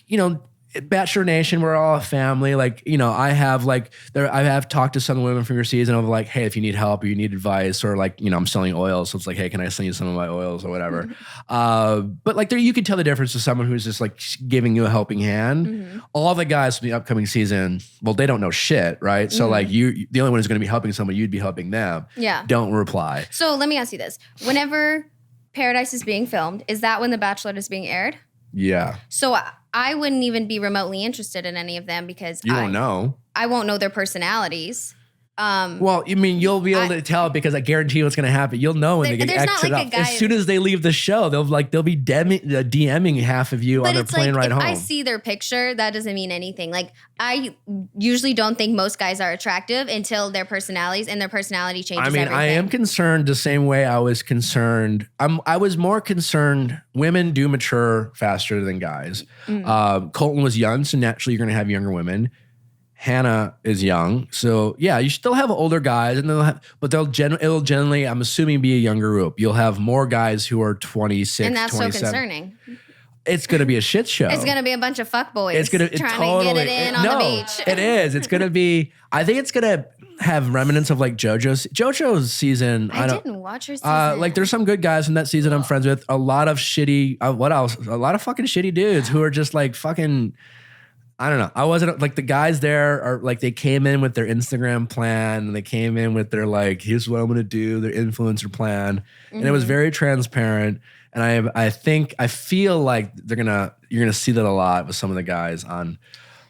Bachelor Nation, we're all a family. I have talked to some women from your season of hey, if you need help or you need advice or I'm selling oils. So it's hey, can I send you some of my oils or whatever? Mm-hmm. But you can tell the difference to someone who's just giving you a helping hand. Mm-hmm. All the guys from the upcoming season, well, they don't know shit, right? So you, the only one who's going to be helping someone, you'd be helping them. Yeah. Don't reply. So let me ask you this. Whenever Paradise is being filmed, is that when The Bachelorette is being aired? Yeah. So I wouldn't even be remotely interested in any of them because you don't know. I won't know their personalities. Well, you mean you'll be able to tell because I guarantee you what's going to happen. You'll know when they get exited off. As soon as they leave the show, they'll be DMing half of you on their plane ride home. If I see their picture, that doesn't mean anything. I usually don't think most guys are attractive until their personalities and their personality changes. Everything. I am concerned the same way I was concerned. I was more concerned. Women do mature faster than guys. Mm. Colton was young, so naturally you're going to have younger women. Hannah is young. So yeah, you still have older guys and it'll generally, I'm assuming, be a younger group. You'll have more guys who are 26, and that's 27. so concerning. It's going to be a shit show. It's going to be a bunch of fuckboys trying to get it in on the beach. It is. It's going to be, I think it's going to have remnants of like JoJo's season. I didn't watch her season. Like there's some good guys in that season I'm friends with. A lot of shitty, what else? A lot of fucking shitty dudes who are just like fucking, I don't know. I wasn't like the guys there are like they came in with their Instagram plan and they came in with their like, here's what I'm going to do, their influencer plan. And it was very transparent. And I feel like you're gonna see that a lot with some of the guys on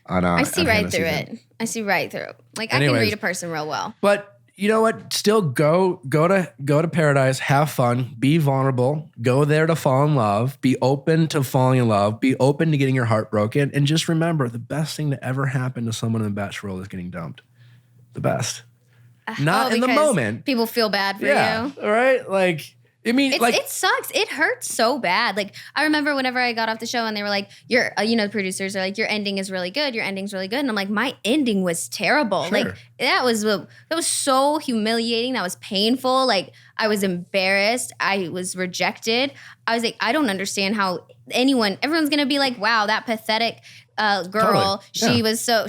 I see right through it. I see right through. Like anyways, I can read a person real well. But you know what? Still go to Paradise, have fun, be vulnerable, go there to fall in love, be open to falling in love, be open to getting your heart broken, and just remember the best thing that ever happened to someone in the Bachelor world is getting dumped. The best. Not in the moment. People feel bad for you. All right? Like I mean, it sucks. It hurts so bad. Like I remember whenever I got off the show and they were like, the producers are like, your ending is really good. Your ending's really good. And I'm like, my ending was terrible. Sure. Like that was so humiliating. That was painful. Like I was embarrassed. I was rejected. I was like, I don't understand how everyone's going to be like, wow, that pathetic girl. Totally. Yeah. She was so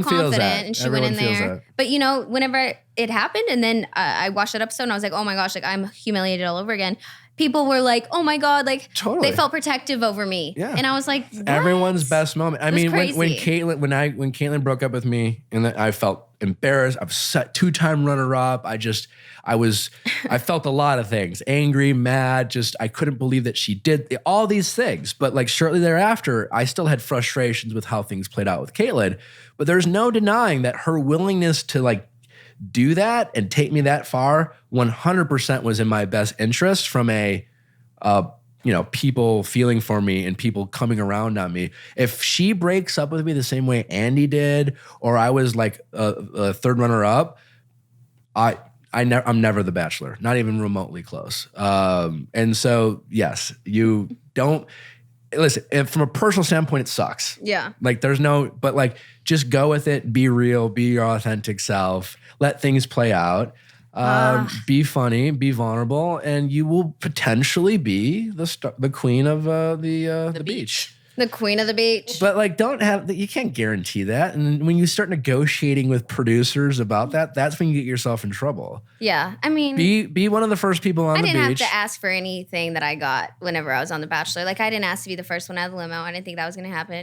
confident and she went in there. But whenever it happened and then I watched that episode and I was like, oh my gosh, like I'm humiliated all over again. People were like, oh my God, like they felt protective over me. Yeah. And I was like, what? Everyone's best moment. I mean, when Caitlyn broke up with me and I felt embarrassed. I was 2-time runner-up. I felt a lot of things, angry, mad, I couldn't believe that she did all these things. But like shortly thereafter, I still had frustrations with how things played out with Caitlyn. But there's no denying that her willingness to like do that and take me that far 100% was in my best interest from a people feeling for me and people coming around on me. If she breaks up with me the same way Andy did, or I was like a third runner up, I'm never the Bachelor, not even remotely close. And so yes, you don't listen. If from a personal standpoint, it sucks. Yeah. Like but like just go with it, be real, be your authentic self, let things play out. Be funny, be vulnerable, and you will potentially be the queen of the beach. The queen of the beach. But like, you can't guarantee that. And when you start negotiating with producers about that, that's when you get yourself in trouble. Yeah, I mean, be one of the first people on the beach. I didn't have to ask for anything that I got whenever I was on The Bachelor. Like I didn't ask to be the first one out of the limo. I didn't think that was going to happen.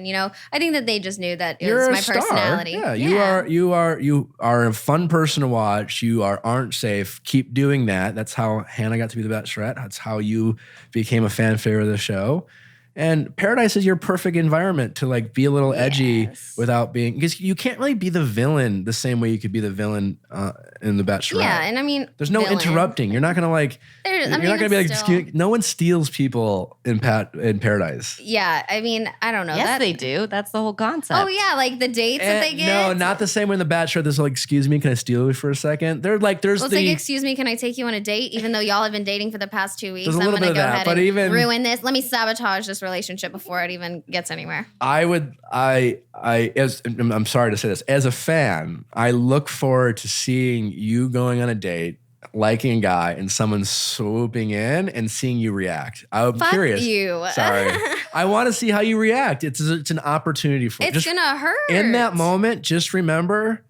I think that they just knew that it was my personality. Yeah, you are a fun person to watch. You aren't safe. Keep doing that. That's how Hannah got to be the Bachelorette. That's how you became a fan favorite of the show. And Paradise is your perfect environment to like be a little edgy without being, because you can't really be the villain the same way you could be the villain in The Bachelorette. Yeah, and I mean, there's no interrupting. You're not gonna like. You're not gonna be like. No one steals people in Paradise. Yeah, I mean, I don't know. Yes, they do. That's the whole concept. Oh yeah, like the dates that they get. No, not the same way in The Bachelor. There's like, excuse me, can I steal you for a second? They're like, it's like, excuse me, can I take you on a date? Even though y'all have been dating for the past 2 weeks, I'm gonna go ahead and ruin this. Let me sabotage this relationship before it even gets anywhere. I'm sorry to say this, as a fan, I look forward to seeing you going on a date, liking a guy, and someone swooping in and seeing you react. I'm curious. You. Sorry. I want to see how you react. It's an opportunity for it's gonna hurt. In that moment, just remember,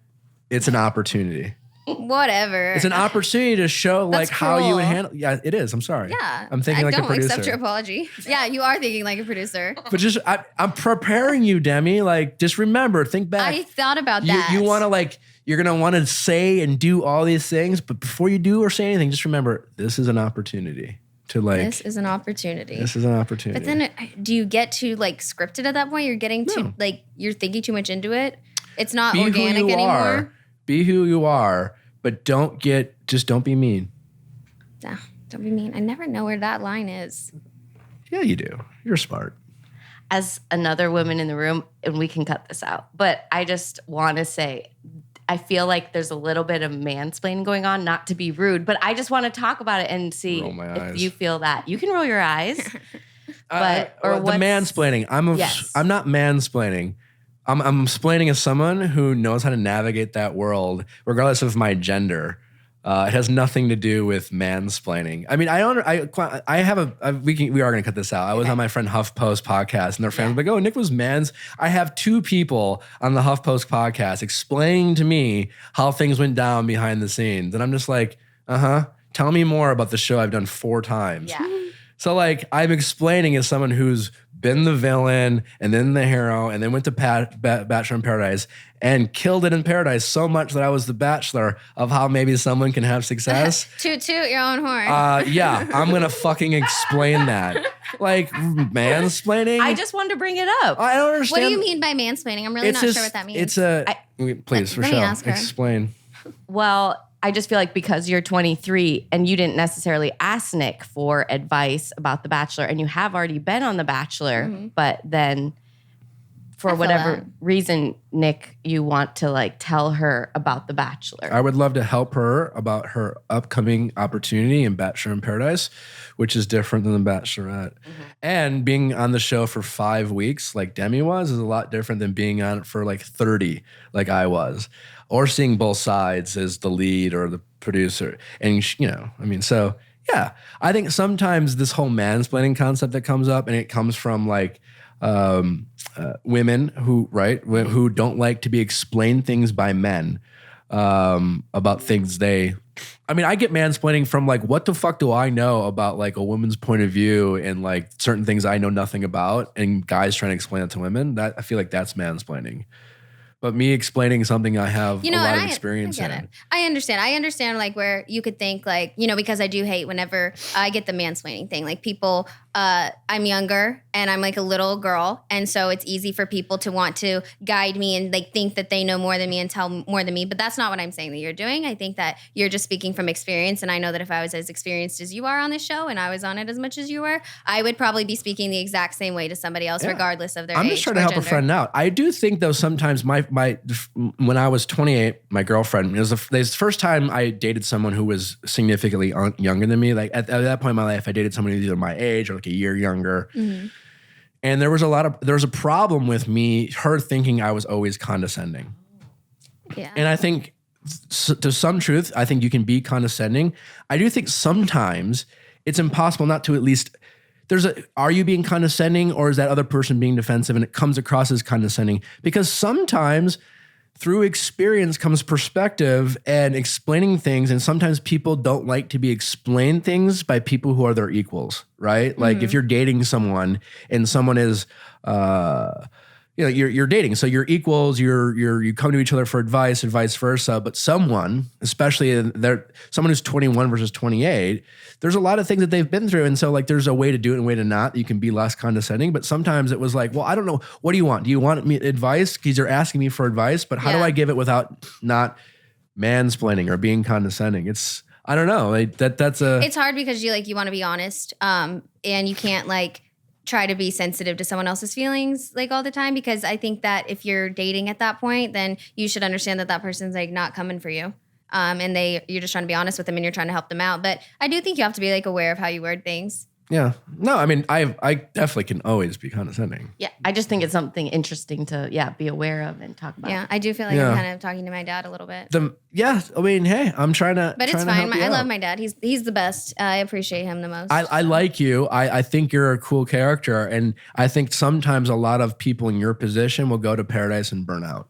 it's an opportunity. Whatever. It's an opportunity to show like how you would handle. Yeah, it is. I'm sorry. Yeah. I'm thinking like a producer. I don't accept your apology. Yeah, you are thinking like a producer. But just I'm preparing you, Demi. Like just remember, think back. I thought about that. You want to you're gonna want to say and do all these things, but before you do or say anything, just remember this is an opportunity to like. This is an opportunity. This is an opportunity. But then, do you get to like script it at that point? You're getting to like you're thinking too much into it. It's not organic anymore. Be who you are, but don't be mean. No, don't be mean. I never know where that line is. Yeah, you do. You're smart. As another woman in the room, and we can cut this out, but I just want to say, I feel like there's a little bit of mansplaining going on, not to be rude, but I just want to talk about it and see if you feel that. You can roll your eyes. The mansplaining. I'm not mansplaining. I'm explaining as someone who knows how to navigate that world, regardless of my gender. It has nothing to do with mansplaining. I mean, we are going to cut this out. I was on my friend HuffPost podcast, and their fans were like, "Oh, Nick was mans." I have 2 people on the HuffPost podcast explaining to me how things went down behind the scenes, and I'm just like, tell me more about the show I've done 4 times. Yeah. So like, I'm explaining as someone who's been the villain and then the hero and then went to Bachelor in Paradise and killed it in Paradise so much that I was the Bachelor of how maybe someone can have success. Toot your own horn. Yeah, I'm going to fucking explain that. Like, mansplaining? I just wanted to bring it up. I don't understand. What do you mean by mansplaining? I'm really not sure what that means. Please, Rochelle, explain. Well, I just feel like because you're 23 and you didn't necessarily ask Nick for advice about The Bachelor, and you have already been on The Bachelor, but then for whatever reason, Nick, you want to like tell her about The Bachelor. I would love to help her about her upcoming opportunity in Bachelor in Paradise, which is different than The Bachelorette. And being on the show for 5 weeks, like Demi was, is a lot different than being on it for like 30, like I was. Or seeing both sides as the lead or the producer. And, so, yeah. I think sometimes this whole mansplaining concept that comes up, and it comes from like women who don't like to be explained things by men about things I get mansplaining from like, what the fuck do I know about like a woman's point of view and like certain things I know nothing about, and guys trying to explain it to women. That I feel like that's mansplaining. But me explaining something I have a lot of experience in. I understand. I understand like where you could think like, because I do hate whenever I get the mansplaining thing. Like people, I'm younger and I'm like a little girl. And so it's easy for people to want to guide me and like think that they know more than me and tell more than me. But that's not what I'm saying that you're doing. I think that you're just speaking from experience. And I know that if I was as experienced as you are on this show and I was on it as much as you were, I would probably be speaking the exact same way to somebody else, regardless of their age. I'm just trying to help a friend out. I do think though sometimes when I was 28, my girlfriend, it was the first time I dated someone who was significantly younger than me. Like at that point in my life, I dated someone who was either my age or like a year younger. And there was a problem with her thinking I was always condescending. Yeah. And I think to some truth, I think you can be condescending. I do think sometimes it's impossible not to at least, are you being condescending or is that other person being defensive and it comes across as condescending? Because sometimes through experience comes perspective and explaining things. And sometimes people don't like to be explained things by people who are their equals, right? Like if you're dating someone and someone is, you're dating. So you're equals, you come to each other for advice and vice versa. But someone, especially someone who's 21 versus 28, there's a lot of things that they've been through. And so like, there's a way to do it and a way to not. You can be less condescending. But sometimes it was like, well, I don't know. What do you want? Do you want me advice? Because you're asking me for advice, but how do I give it without not mansplaining or being condescending? I don't know. Like it's hard because you want to be honest. And you can't like try to be sensitive to someone else's feelings like all the time, because I think that if you're dating at that point, then you should understand that person's like not coming for you. And you're just trying to be honest with them and you're trying to help them out. But I do think you have to be like aware of how you word things. Yeah. No, I mean, I definitely can always be condescending. Yeah. I just think it's something interesting to, be aware of and talk about. Yeah. I do feel like I'm kind of talking to my dad a little bit. I mean, hey, I'm trying to. But it's fine. I love my dad. He's the best. I appreciate him the most. I like you. I think you're a cool character. And I think sometimes a lot of people in your position will go to Paradise and burn out.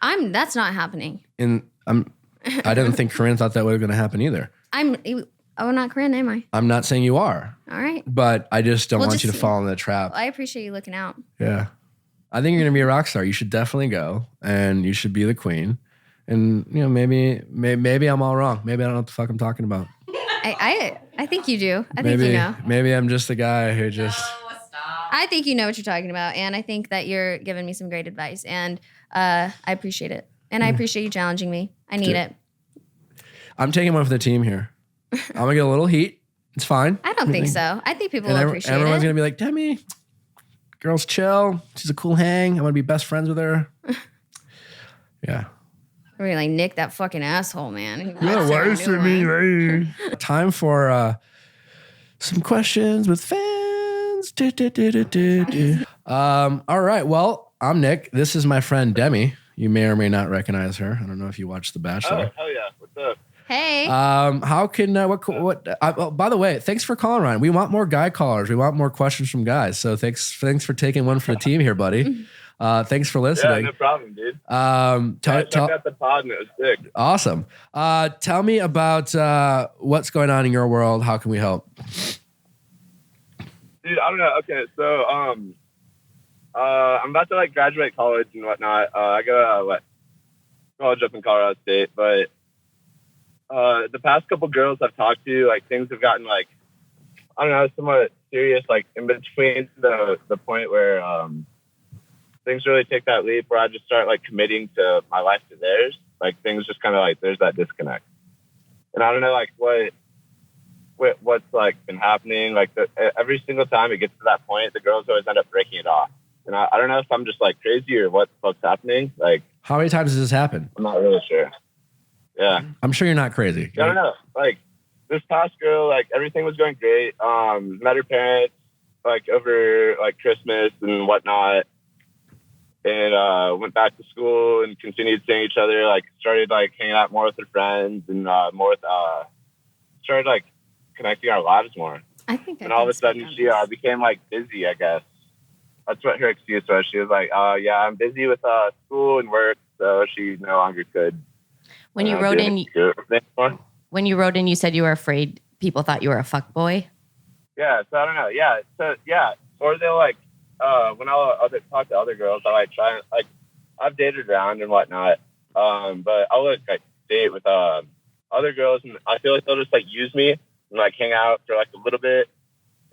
That's not happening. I didn't think Corinne thought that was going to happen either. I'm not Corinne, am I? I'm not saying you are. All right. But I just don't want you to fall in the trap. Well, I appreciate you looking out. Yeah. I think you're going to be a rock star. You should definitely go and you should be the queen. And, maybe I'm all wrong. Maybe I don't know what the fuck I'm talking about. I think you do. I think you know. Maybe I'm just the guy who just... No, stop. I think you know what you're talking about. And I think that you're giving me some great advice. And I appreciate it. And I appreciate you challenging me. I need it. I'm taking one for the team here. I'm going to get a little heat. It's fine. I don't think so. I think people will appreciate it. Everyone's going to be like, Demi, girl's chill. She's a cool hang. I'm going to be best friends with her. Yeah. We're like, Nick, that fucking asshole, man. Time for some questions with fans. All right. Well, I'm Nick. This is my friend Demi. You may or may not recognize her. I don't know if you watched The Bachelor. Oh yeah, what's up? Hey. How can by the way, thanks for calling, Ryan. We want more guy callers. We want more questions from guys. So thanks for taking one for the team here, buddy. Thanks for listening. Yeah, no problem, dude. Check out the pod and it was sick. Awesome. Tell me about what's going on in your world. How can we help? Dude, I don't know. Okay, so I'm about to graduate college and whatnot. I go to college up in Colorado State, but the past couple girls I've talked to, things have gotten I don't know, somewhat serious. In between the point where things really take that leap where I just start committing to my life to theirs. Things just kind of there's that disconnect, and I don't know what's been happening. Every single time it gets to that point, the girls always end up breaking it off. And I don't know if I'm just crazy or what the fuck's happening. How many times has this happened? I'm not really sure. Yeah. I'm sure you're not crazy. I don't know. This past girl, everything was going great. Met her parents over Christmas and whatnot. And went back to school and continued seeing each other. Started hanging out more with her friends and more with started connecting our lives more. I think and all of a sudden she became busy, I guess. That's what her excuse was. She was yeah, I'm busy with school and work, so she no longer could. When you wrote in, you said you were afraid people thought you were a fuckboy. Yeah, so I don't know. Yeah, so yeah, or they'll when I talk to other girls, I try I've dated around and whatnot, but I'll date with other girls, and I feel they'll just use me and hang out for a little bit.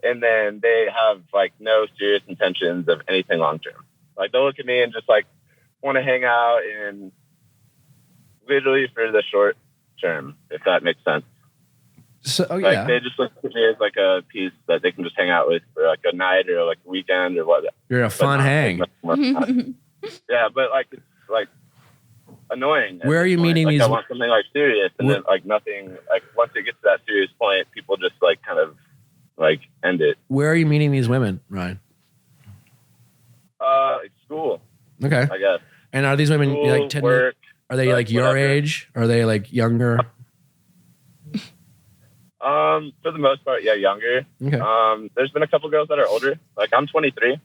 And then they have no serious intentions of anything long term. They'll look at me and just want to hang out and literally for the short term, if that makes sense. So yeah, they just look at me as a piece that they can just hang out with for a night or a weekend or what. You're a fun hang. Yeah, but it's annoying. Where are you meeting these? I want something serious, and then nothing. Once it gets to that serious point, people just kind of. End it. Where are you meeting these women, Ryan? School. Okay. I guess. And are these women school, 10 work, are they your whatever. age? Are they younger? For the most part, yeah, younger. Okay. There's been a couple girls that are older. I'm 23.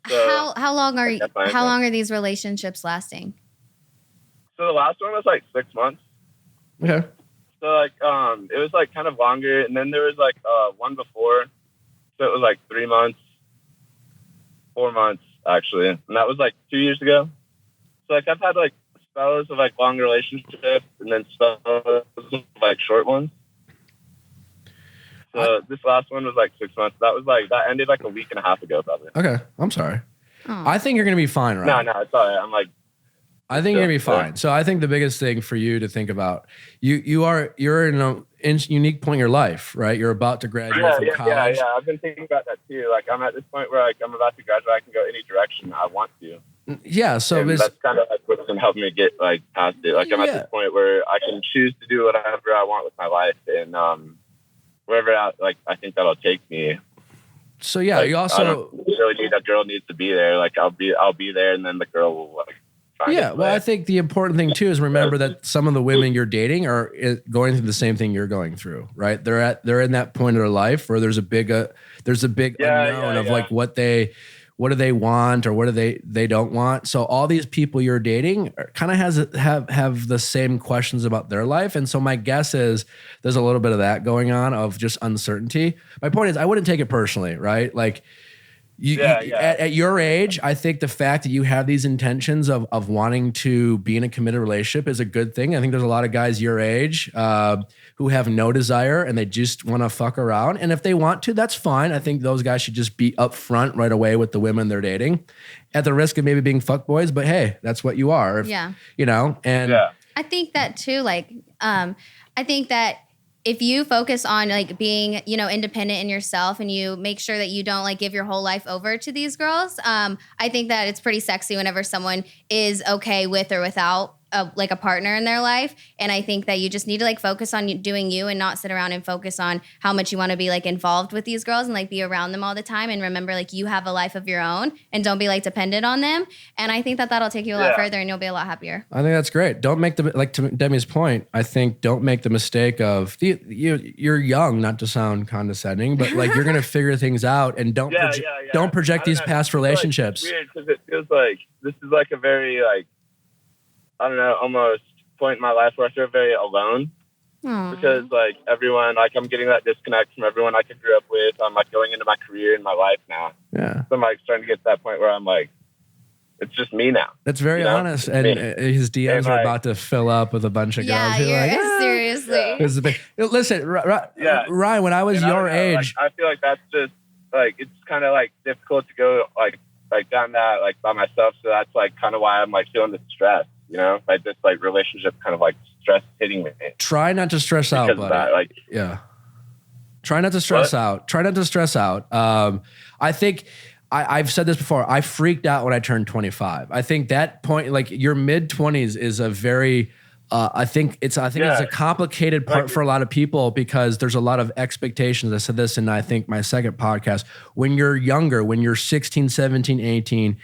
So how long are these relationships lasting? So the last one was 6 months. Okay. So it was kind of longer, and then there was one before, so it was 3 months, 4 months actually, and that was 2 years ago. So I've had spells of long relationships, and then spells of short ones. So this last one was 6 months. That was that ended a week and a half ago probably. Okay, I'm sorry. Oh. I think you're gonna be fine, right? No, it's all right. I'm I think you're gonna be fine. So I think the biggest thing for you to think about, you're in a unique point in your life, right? You're about to graduate from college. Yeah. I've been thinking about that too. I'm at this point where I'm about to graduate. I can go any direction I want to. Yeah. So that's kind of what's been helping me get past it. I'm at this point where I can choose to do whatever I want with my life, and wherever I think that'll take me. So yeah, you also I don't really need that girl needs to be there. I'll be there, and then the girl will Yeah, well, I think the important thing too is remember that some of the women you're dating are going through the same thing you're going through, right? They're in that point of their life where there's a big unknown of what do they want or what do they don't want. So all these people you're dating kind of have the same questions about their life, and so my guess is there's a little bit of that going on of just uncertainty. My point is I wouldn't take it personally, right? At your age, I think the fact that you have these intentions of wanting to be in a committed relationship is a good thing. I think there's a lot of guys your age who have no desire and they just want to fuck around. And if they want to, that's fine. I think those guys should just be upfront right away with the women they're dating at the risk of maybe being fuckboys. But hey, that's what you are. I think that too. I think that if you focus on being, independent in yourself and you make sure that you don't give your whole life over to these girls, I think that it's pretty sexy whenever someone is okay with or without a partner in their life. And I think that you just need to like focus on doing you and not sit around and focus on how much you want to be like involved with these girls and like be around them all the time. And remember, like you have a life of your own and don't be like dependent on them. And I think that that'll take you a lot further and you'll be a lot happier. I think that's great. Don't make like to Demi's point, I think don't make the mistake of you're young, not to sound condescending, but like you're going to figure things out and don't project these past relationships. It's weird because it feels like this is like a very like, I don't know, almost point in my life where I feel very alone. Aww. Because like everyone, like I'm getting that disconnect from everyone like I grew up with. I'm like going into my career and my life now. Yeah. So I'm like starting to get to that point where I'm like, it's just me now. That's very honest. And his DMs are about to fill up with a bunch of girls. Seriously. Listen, Ryan, when I was your age, like, I feel like that's just like, it's kind of like difficult to go like down that like by myself. So that's like kind of why I'm like feeling the stress. You know, like this like relationship kind of like stress hitting me. Try not to stress out, buddy. That, like, Try not to stress out. Try not to stress out. I think I've said this before. I freaked out when I turned 25. I think that point, like your mid 20s, is a very. I think it's a complicated part for a lot of people because there's a lot of expectations. I said this in I think my second podcast. When you're younger, when you're 16, 17, 18,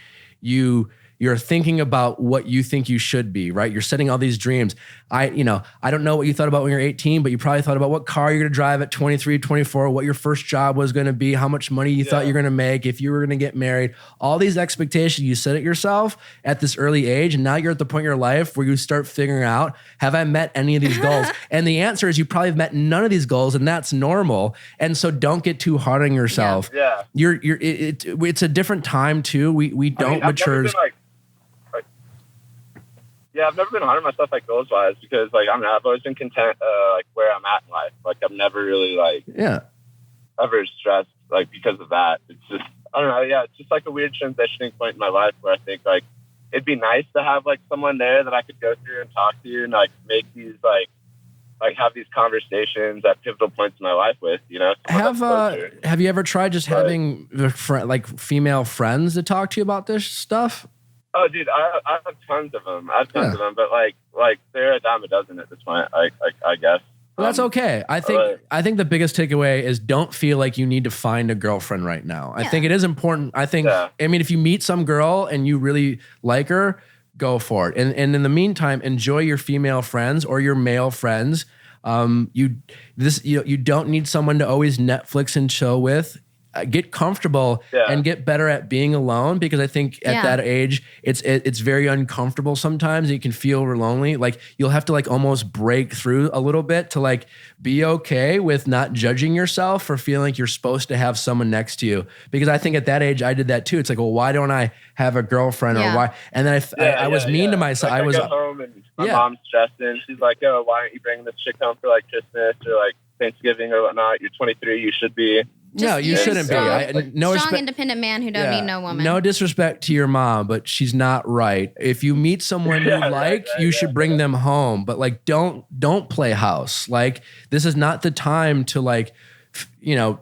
you're thinking about what you think you should be, right? You're setting all these dreams. I don't know what you thought about when you're 18, but you probably thought about what car you're gonna drive at 23, 24, what your first job was gonna be, how much money you thought you're gonna make, if you were gonna get married. All these expectations, you set it yourself at this early age, and now you're at the point in your life where you start figuring out, have I met any of these goals? And the answer is you probably have met none of these goals, and that's normal. And so don't get too hard on yourself. Yeah. It's a different time too. We don't mature. Yeah, I've never been hard on myself like goals wise because like I've always been content like where I'm at in life. Like I've never really like ever stressed like because of that. It's just I don't know. Yeah, it's just like a weird transitioning point in my life where I think like it'd be nice to have like someone there that I could go through and talk to and like make these like have these conversations at pivotal points in my life with. You know, have you ever tried just having like female friends to talk to you about this stuff? Oh, dude, I have tons of them. But like they're a dime a dozen at this point. I guess. Well, that's okay. I think the biggest takeaway is don't feel like you need to find a girlfriend right now. I think it is important. I mean, if you meet some girl and you really like her, go for it. And in the meantime, enjoy your female friends or your male friends. You don't need someone to always Netflix and chill with. Get comfortable and get better at being alone because I think at that age it's very uncomfortable sometimes. You can feel lonely. Like you'll have to like almost break through a little bit to like be okay with not judging yourself for feeling like you're supposed to have someone next to you. Because I think at that age I did that too. It's like, well, why don't I have a girlfriend or why? And then I was mean to myself. Like I go home and my mom's stressing. She's like, "Oh, why aren't you bringing this chick home for like Christmas or like Thanksgiving or whatnot? You're 23. You should be." No, you shouldn't be. Strong, independent man who don't need no woman. No disrespect to your mom, but she's not right. If you meet someone you like, you should bring them home. But like, don't play house. Like, this is not the time to like,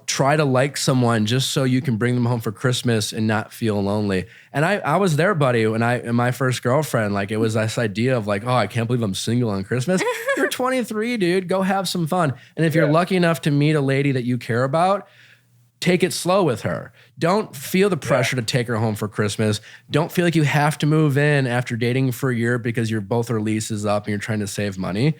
try to like someone just so you can bring them home for Christmas and not feel lonely. And I was there, buddy, and my first girlfriend, like it was this idea of like, oh, I can't believe I'm single on Christmas. You're 23, dude. Go have some fun. And if you're lucky enough to meet a lady that you care about, take it slow with her. Don't feel the pressure to take her home for Christmas. Don't feel like you have to move in after dating for a year because both are leases up and you're trying to save money. I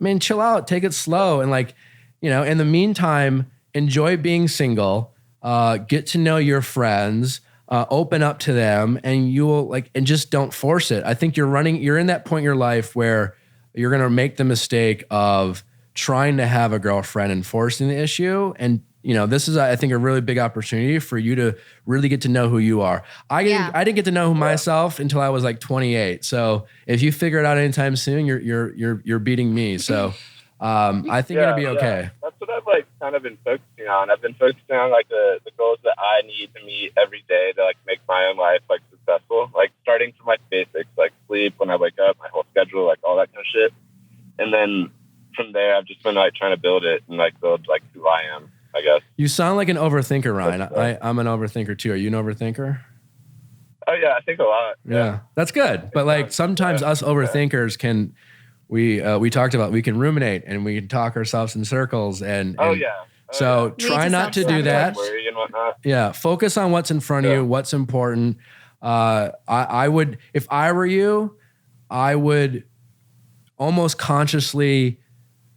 mean, chill out, take it slow. And like, in the meantime, enjoy being single, get to know your friends, open up to them, and you will and just don't force it. I think you're in that point in your life where you're going to make the mistake of trying to have a girlfriend and forcing the issue. And this is, I think, a really big opportunity for you to really get to know who you are. I didn't get to know myself until I was like 28. So if you figure it out anytime soon, you're beating me. So I think it'll be okay. That's what I've like kind of been focusing on. I've been focusing on like the goals that I need to meet every day to like make my own life like successful. Like starting from like basics, like sleep when I wake up, my whole schedule, like all that kind of shit. And then from there, I've just been like trying to build it and like build like who I am, I guess. You sound like an overthinker, Ryan. I'm an overthinker too. Are you an overthinker? Oh yeah, I think a lot. Yeah, that's good. But like sometimes us overthinkers can, we talked about, we can ruminate and we can talk ourselves in circles and so try not to do that. Worry and whatnot. Yeah, focus on what's in front of you, what's important. I would, if I were you, I would almost consciously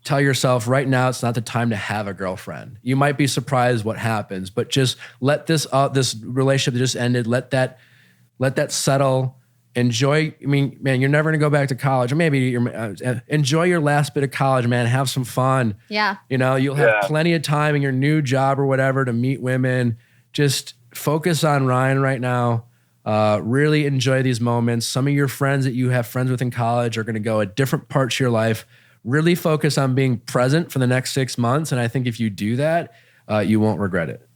tell yourself right now it's not the time to have a girlfriend. You might be surprised what happens, but just let this relationship that just ended, let that settle. Enjoy. I mean, man, you're never gonna go back to college, or maybe enjoy your last bit of college, man. Have some fun. Yeah. You know, you'll have plenty of time in your new job or whatever to meet women. Just focus on Ryan right now. Really enjoy these moments. Some of your friends that you have friends with in college are gonna go at different parts of your life. Really focus on being present for the next 6 months. And I think if you do that, you won't regret it.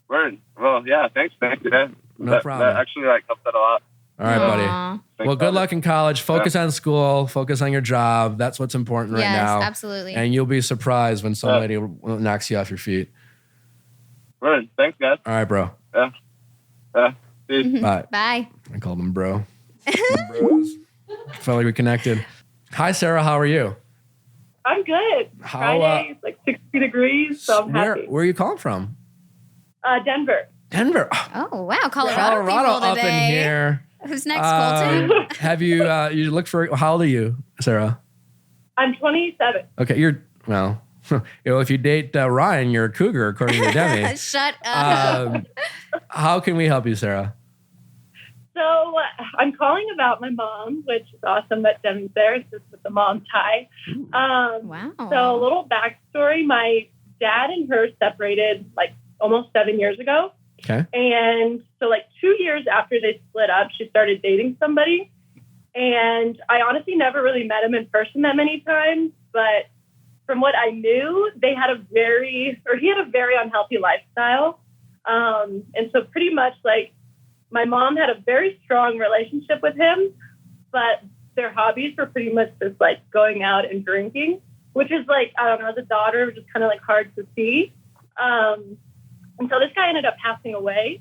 Word. Well, yeah, thanks, man. No problem. That actually helped out a lot. All right, buddy. Well, good luck in college. Focus on school. Focus on your job. That's what's important right now. Yes, absolutely. And you'll be surprised when somebody knocks you off your feet. Word. Thanks, guys. All right, bro. Yeah. See you. Bye. Bye. I called him bro. Bros. Felt like we connected. Hi, Sarah. How are you? I'm good. Friday, it's like 60 degrees, so I'm happy. Where are you calling from? Denver. Denver. Oh, wow. Colorado people up today. in here. Who's next, Colton? Have you looked for, how old are you, Sarah? I'm 27. Okay, well, if you date Ryan, you're a cougar, according to Demi. Shut up. How can we help you, Sarah? So I'm calling about my mom, which is awesome that Demi's there. It's just with the mom tie. Wow. So a little backstory. My dad and her separated like almost 7 years ago. Okay. And so like 2 years after they split up, she started dating somebody. And I honestly never really met him in person that many times. But from what I knew, he had a very unhealthy lifestyle. And so pretty much like my mom had a very strong relationship with him, but their hobbies were pretty much just like going out and drinking, which is like, I don't know, as a daughter, just kind of like hard to see. And so this guy ended up passing away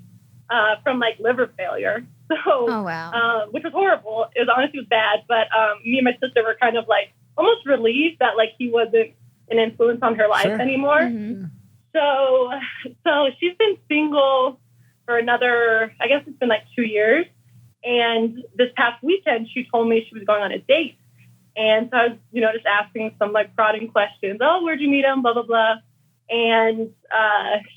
from like liver failure. So, oh, wow. Which was horrible. It was bad. But me and my sister were kind of like almost relieved that like he wasn't an influence on her life anymore. Mm-hmm. So she's been single for another, I guess it's been like 2 years. And this past weekend, she told me she was going on a date. And so I was, just asking some like prodding questions. Oh, where'd you meet him? Blah, blah, blah. And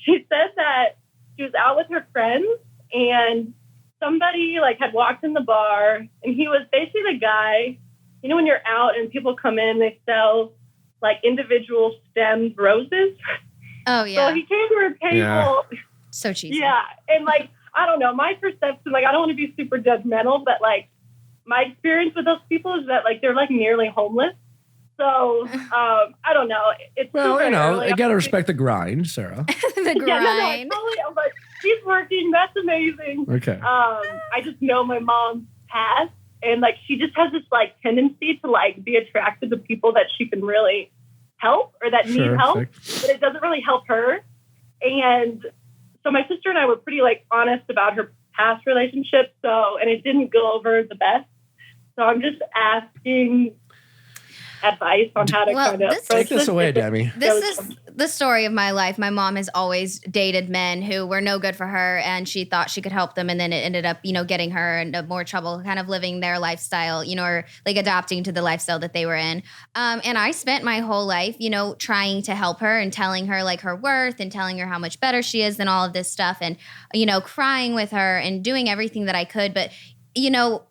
she said that she was out with her friends and somebody like had walked in the bar and he was basically the guy, when you're out and people come in, they sell like individual stemmed roses. Oh, yeah. So he came to her table. Yeah. So cheesy. Yeah. And like, I don't know, my perception, like, I don't want to be super judgmental, but like my experience with those people is that like, they're like nearly homeless. So, I don't know. It's you got to respect the grind, Sarah. The grind. Yeah, totally. I'm like, she's working. That's amazing. Okay. I just know my mom's past and like, she just has this like tendency to like be attracted to people that she can really help or that need help, but it doesn't really help her. And so my sister and I were pretty like honest about her past relationship. And it didn't go over the best. So I'm just asking advice on how to kind of take this away, Demi. This is the story of my life. My mom has always dated men who were no good for her, and she thought she could help them, and then it ended up, getting her into more trouble, kind of living their lifestyle, or like adopting to the lifestyle that they were in. And I spent my whole life, trying to help her and telling her like her worth and telling her how much better she is than all of this stuff, and crying with her and doing everything that I could, but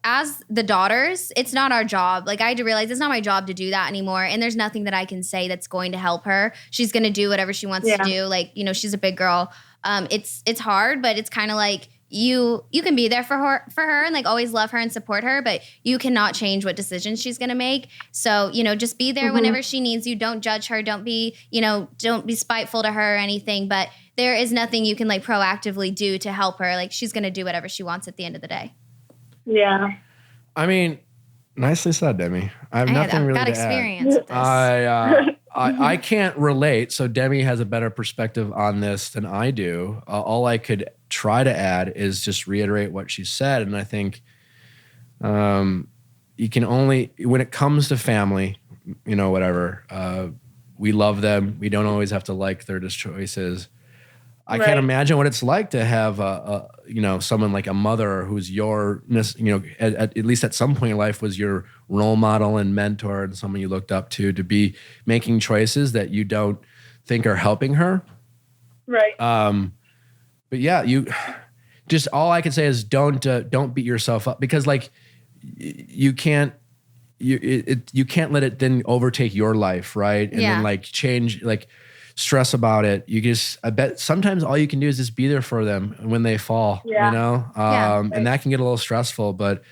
as the daughters, it's not our job. Like I had to realize it's not my job to do that anymore. And there's nothing that I can say that's going to help her. She's going to do whatever she wants to do. Like, she's a big girl. It's hard, but it's kind of like you can be there for her and like always love her and support her, but you cannot change what decisions she's going to make. So, just be there whenever she needs you. Don't judge her. Don't be spiteful to her or anything, but there is nothing you can like proactively do to help her. Like she's going to do whatever she wants at the end of the day. Yeah. I mean, nicely said, Demi. I have nothing really to experience with this. I can't relate. So Demi has a better perspective on this than I do. All I could try to add is just reiterate what she said. And I think you can only, when it comes to family, you know, whatever, we love them. We don't always have to like their choices. I can't imagine what it's like to have you know, someone like a mother who's your, you know, at least at some point in life was your role model and mentor and someone you looked up to be making choices that you don't think are helping her. Right. But yeah, you just, all I can say is don't beat yourself up, because like you can't let it then overtake your life. Right. And then like change, like stress about it. I bet sometimes all you can do is just be there for them when they fall, you know? And that can get a little stressful, but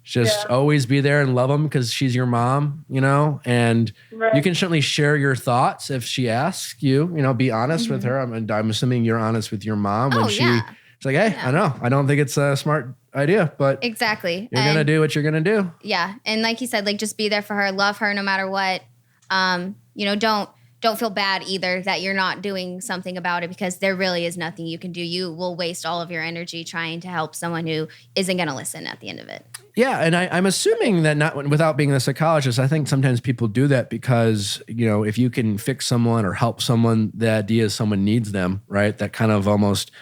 just always be there and love them because she's your mom, you know? And you can certainly share your thoughts if she asks you, you know, be honest with her. I'm assuming you're honest with your mom when she's like, hey, I know, I don't think it's a smart idea, but exactly, you're going to do what you're going to do. Yeah. And like you said, like just be there for her, love her no matter what. You know, don't feel bad either that you're not doing something about it, because there really is nothing you can do. You will waste all of your energy trying to help someone who isn't going to listen at the end of it. Yeah, and I'm assuming that without being a psychologist, I think sometimes people do that because, you know, if you can fix someone or help someone, the idea is someone needs them, right? That kind of almost,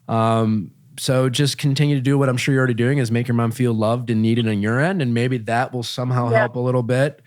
so just continue to do what I'm sure you're already doing, is make your mom feel loved and needed on your end, and maybe that will somehow help a little bit.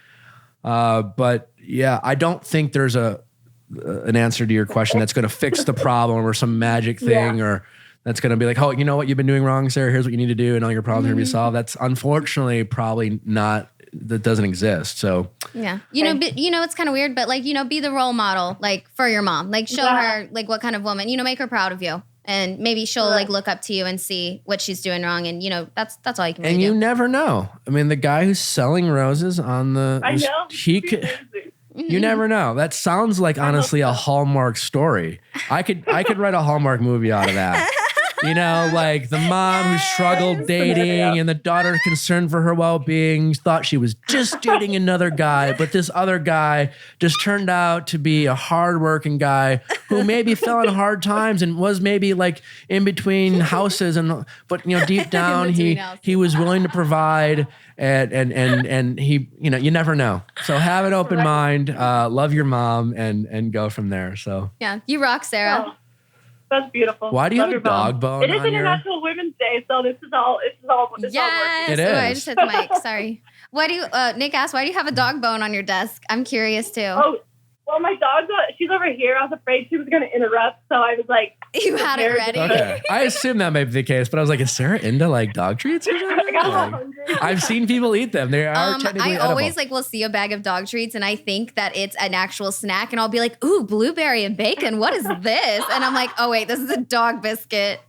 But yeah, I don't think there's an answer to your question that's going to fix the problem or some magic thing or that's going to be like, oh, you know what you've been doing wrong, Sarah, here's what you need to do and all your problems are going to be solved. That's unfortunately probably not, that doesn't exist. So yeah, you know, it's kind of weird, but like, you know, be the role model, like for your mom, like show her like what kind of woman, you know, make her proud of you. And maybe she'll like look up to you and see what she's doing wrong. And, you know, that's all you can really do. And you never know. I mean, the guy who's selling roses on the... I know. He could... You never know. That sounds like, honestly, a Hallmark story. I could write a Hallmark movie out of that. You know, like the mom who struggled dating and the daughter concerned for her well-being, thought she was just dating another guy, but this other guy just turned out to be a hardworking guy who maybe fell in hard times and was maybe like in between houses, but you know, deep down he was willing to provide and he, you know, you never know. So have an open mind, love your mom and go from there. So yeah, you rock, Sarah. Oh. That's beautiful. Why do you have a dog bone? It is International Women's Day, so this is all. Yes, it is. Oh, I just hit the mic. Sorry. Why do you? Nick asked, why do you have a dog bone on your desk? I'm curious too. Oh, well, my dog, she's over here. I was afraid she was going to interrupt, so I was like, you had it ready. Okay, I assume that may be the case, but I was like, is Sarah into like dog treats or something? I got hungry. I've seen people eat them. They are technically edible. Always like will see a bag of dog treats and I think that it's an actual snack and I'll be like, ooh, blueberry and bacon. What is this? And I'm like, oh wait, this is a dog biscuit.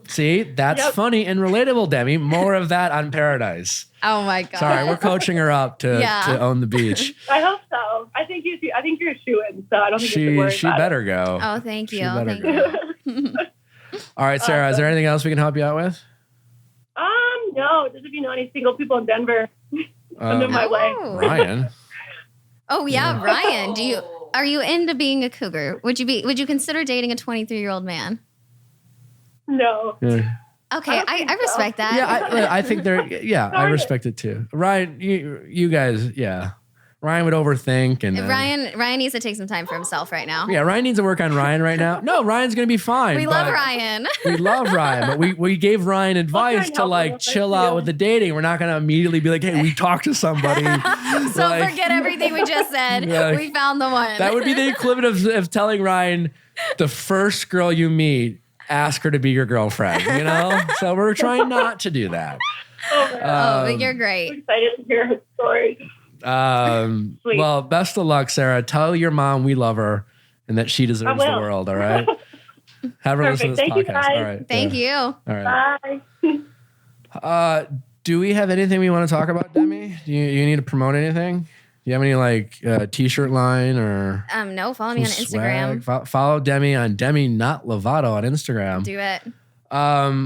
See, that's funny and relatable, Demi. More of that on Paradise. Oh my God. Sorry, we're coaching her up to own the beach. I hope so. I think you're a shoo-in, so I don't think you have to worry she about better it. go. Oh, thank you. Thank you. All right, Sarah, is there anything else we can help you out with? No, just if you know any single people in Denver, send them my way. Ryan. Oh yeah, Ryan. Are you into being a cougar? Would you consider dating a 23-year-old man? No. Yeah. Okay, I respect that. Yeah, I think I respect it too. Ryan, you guys, Ryan would overthink and Ryan needs to take some time for himself right now. Yeah, Ryan needs to work on Ryan right now. No, Ryan's gonna be fine. We love Ryan. We love Ryan, but we gave Ryan advice to like chill out with the dating. We're not gonna immediately be like, hey, we talked to somebody. So like, forget everything we just said. We found the one. That would be the equivalent of telling Ryan, the first girl you meet, ask her to be your girlfriend, you know? So we're trying not to do that. But you're great. I'm excited to hear her story. Well, best of luck, Sarah. Tell your mom we love her and that she deserves the world, all right? Have her listen to this podcast. Guys. All right. Thank you. All right. Bye. Do we have anything we want to talk about, Demi? Do you need to promote anything? Do you have any like t-shirt line or no, follow me on Instagram. Follow Demi on Demi Not Lovato on Instagram. Do it.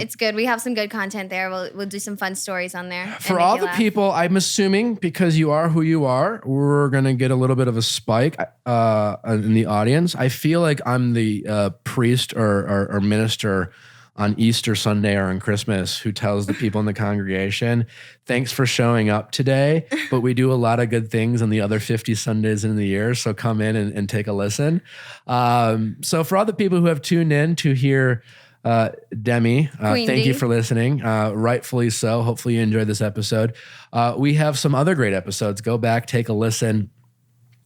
It's good. We have some good content there. We'll do some fun stories on there. For all the people, I'm assuming because you are who you are, we're gonna get a little bit of a spike in the audience. I feel like I'm the priest or minister on Easter Sunday or on Christmas who tells the people in the congregation, thanks for showing up today, but we do a lot of good things on the other 50 Sundays in the year, so come in and take a listen. So for all the people who have tuned in to hear Demi, thank you for listening. Rightfully so. Hopefully you enjoyed this episode. We have some other great episodes. Go back, take a listen.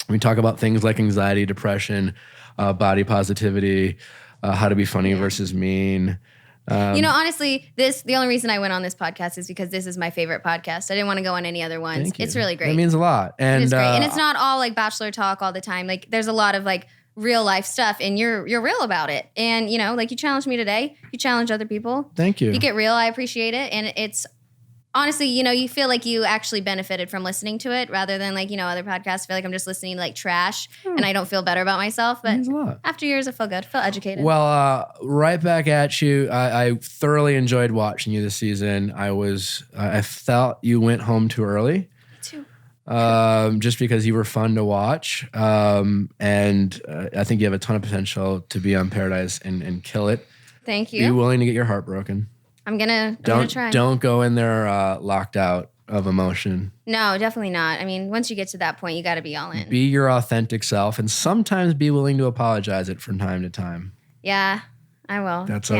We talk about things like anxiety, depression, body positivity, how to be funny versus mean. Honestly, the only reason I went on this podcast is because this is my favorite podcast. I didn't want to go on any other ones. It's really great. It means a lot. And it is great. And it's not all like Bachelor talk all the time. Like there's a lot of like real life stuff and you're real about it. And like you challenged me today. You challenge other people. Thank you. You get real. I appreciate it. And it's honestly, you feel like you actually benefited from listening to it rather than like, other podcasts. I feel like I'm just listening to like trash and I don't feel better about myself. But after years, I feel good. I feel educated. Well, right back at you. I thoroughly enjoyed watching you this season. I felt you went home too early. Me too. Just because you were fun to watch. And I think you have a ton of potential to be on Paradise and kill it. Thank you. Be willing to get your heart broken. I'm gonna try. Don't go in there locked out of emotion. No, definitely not. I mean, once you get to that point, you got to be all in. Be your authentic self, and sometimes be willing to apologize it from time to time. Yeah, I will. That's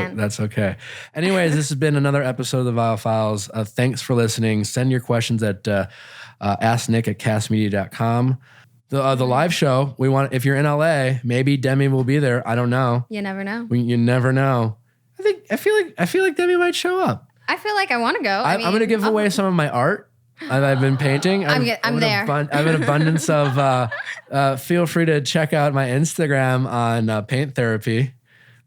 okay. Anyways, this has been another episode of the Viall Files. Thanks for listening. Send your questions at asknick@castmedia.com. The live show, if you're in LA, maybe Demi will be there. I don't know. You never know. You never know. I feel like Demi might show up. I feel like I want to go. I'm going to give away some of my art I've been painting. I'm there. I have an abundance of. Feel free to check out my Instagram on paint therapy.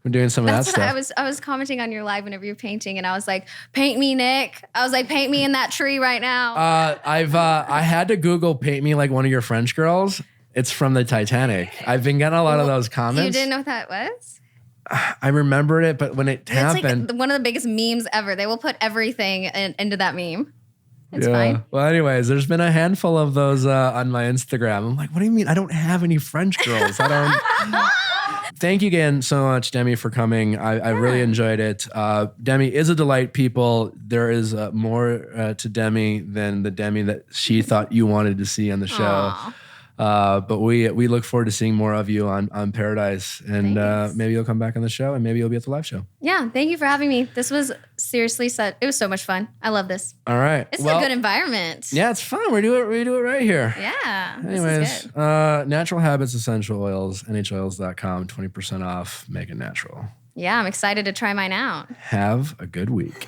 I'm doing some of that stuff. I was commenting on your live whenever you're painting, and I was like, "Paint me, Nick." I was like, "Paint me in that tree right now." I had to Google "paint me like one of your French girls." It's from the Titanic. I've been getting a lot of those comments. You didn't know what that was? I remembered it, but when it happened, it's like one of the biggest memes ever. They will put everything into that meme. It's fine. Well, anyways, there's been a handful of those on my Instagram. I'm like, what do you mean? I don't have any French girls. I don't. Thank you again so much, Demi, for coming. I really enjoyed it. Demi is a delight, people. There is more to Demi than the Demi that she thought you wanted to see on the show. Aww. But we look forward to seeing more of you on Paradise, and maybe you'll come back on the show, and maybe you'll be at the live show. Yeah, thank you for having me. This was seriously it was so much fun. I love this. All right, it's a good environment. Yeah, it's fun. We do it right here. Yeah. Anyways, this is good. Natural Habits Essential Oils, NHOils.com, 20% off. Make it natural. Yeah, I'm excited to try mine out. Have a good week.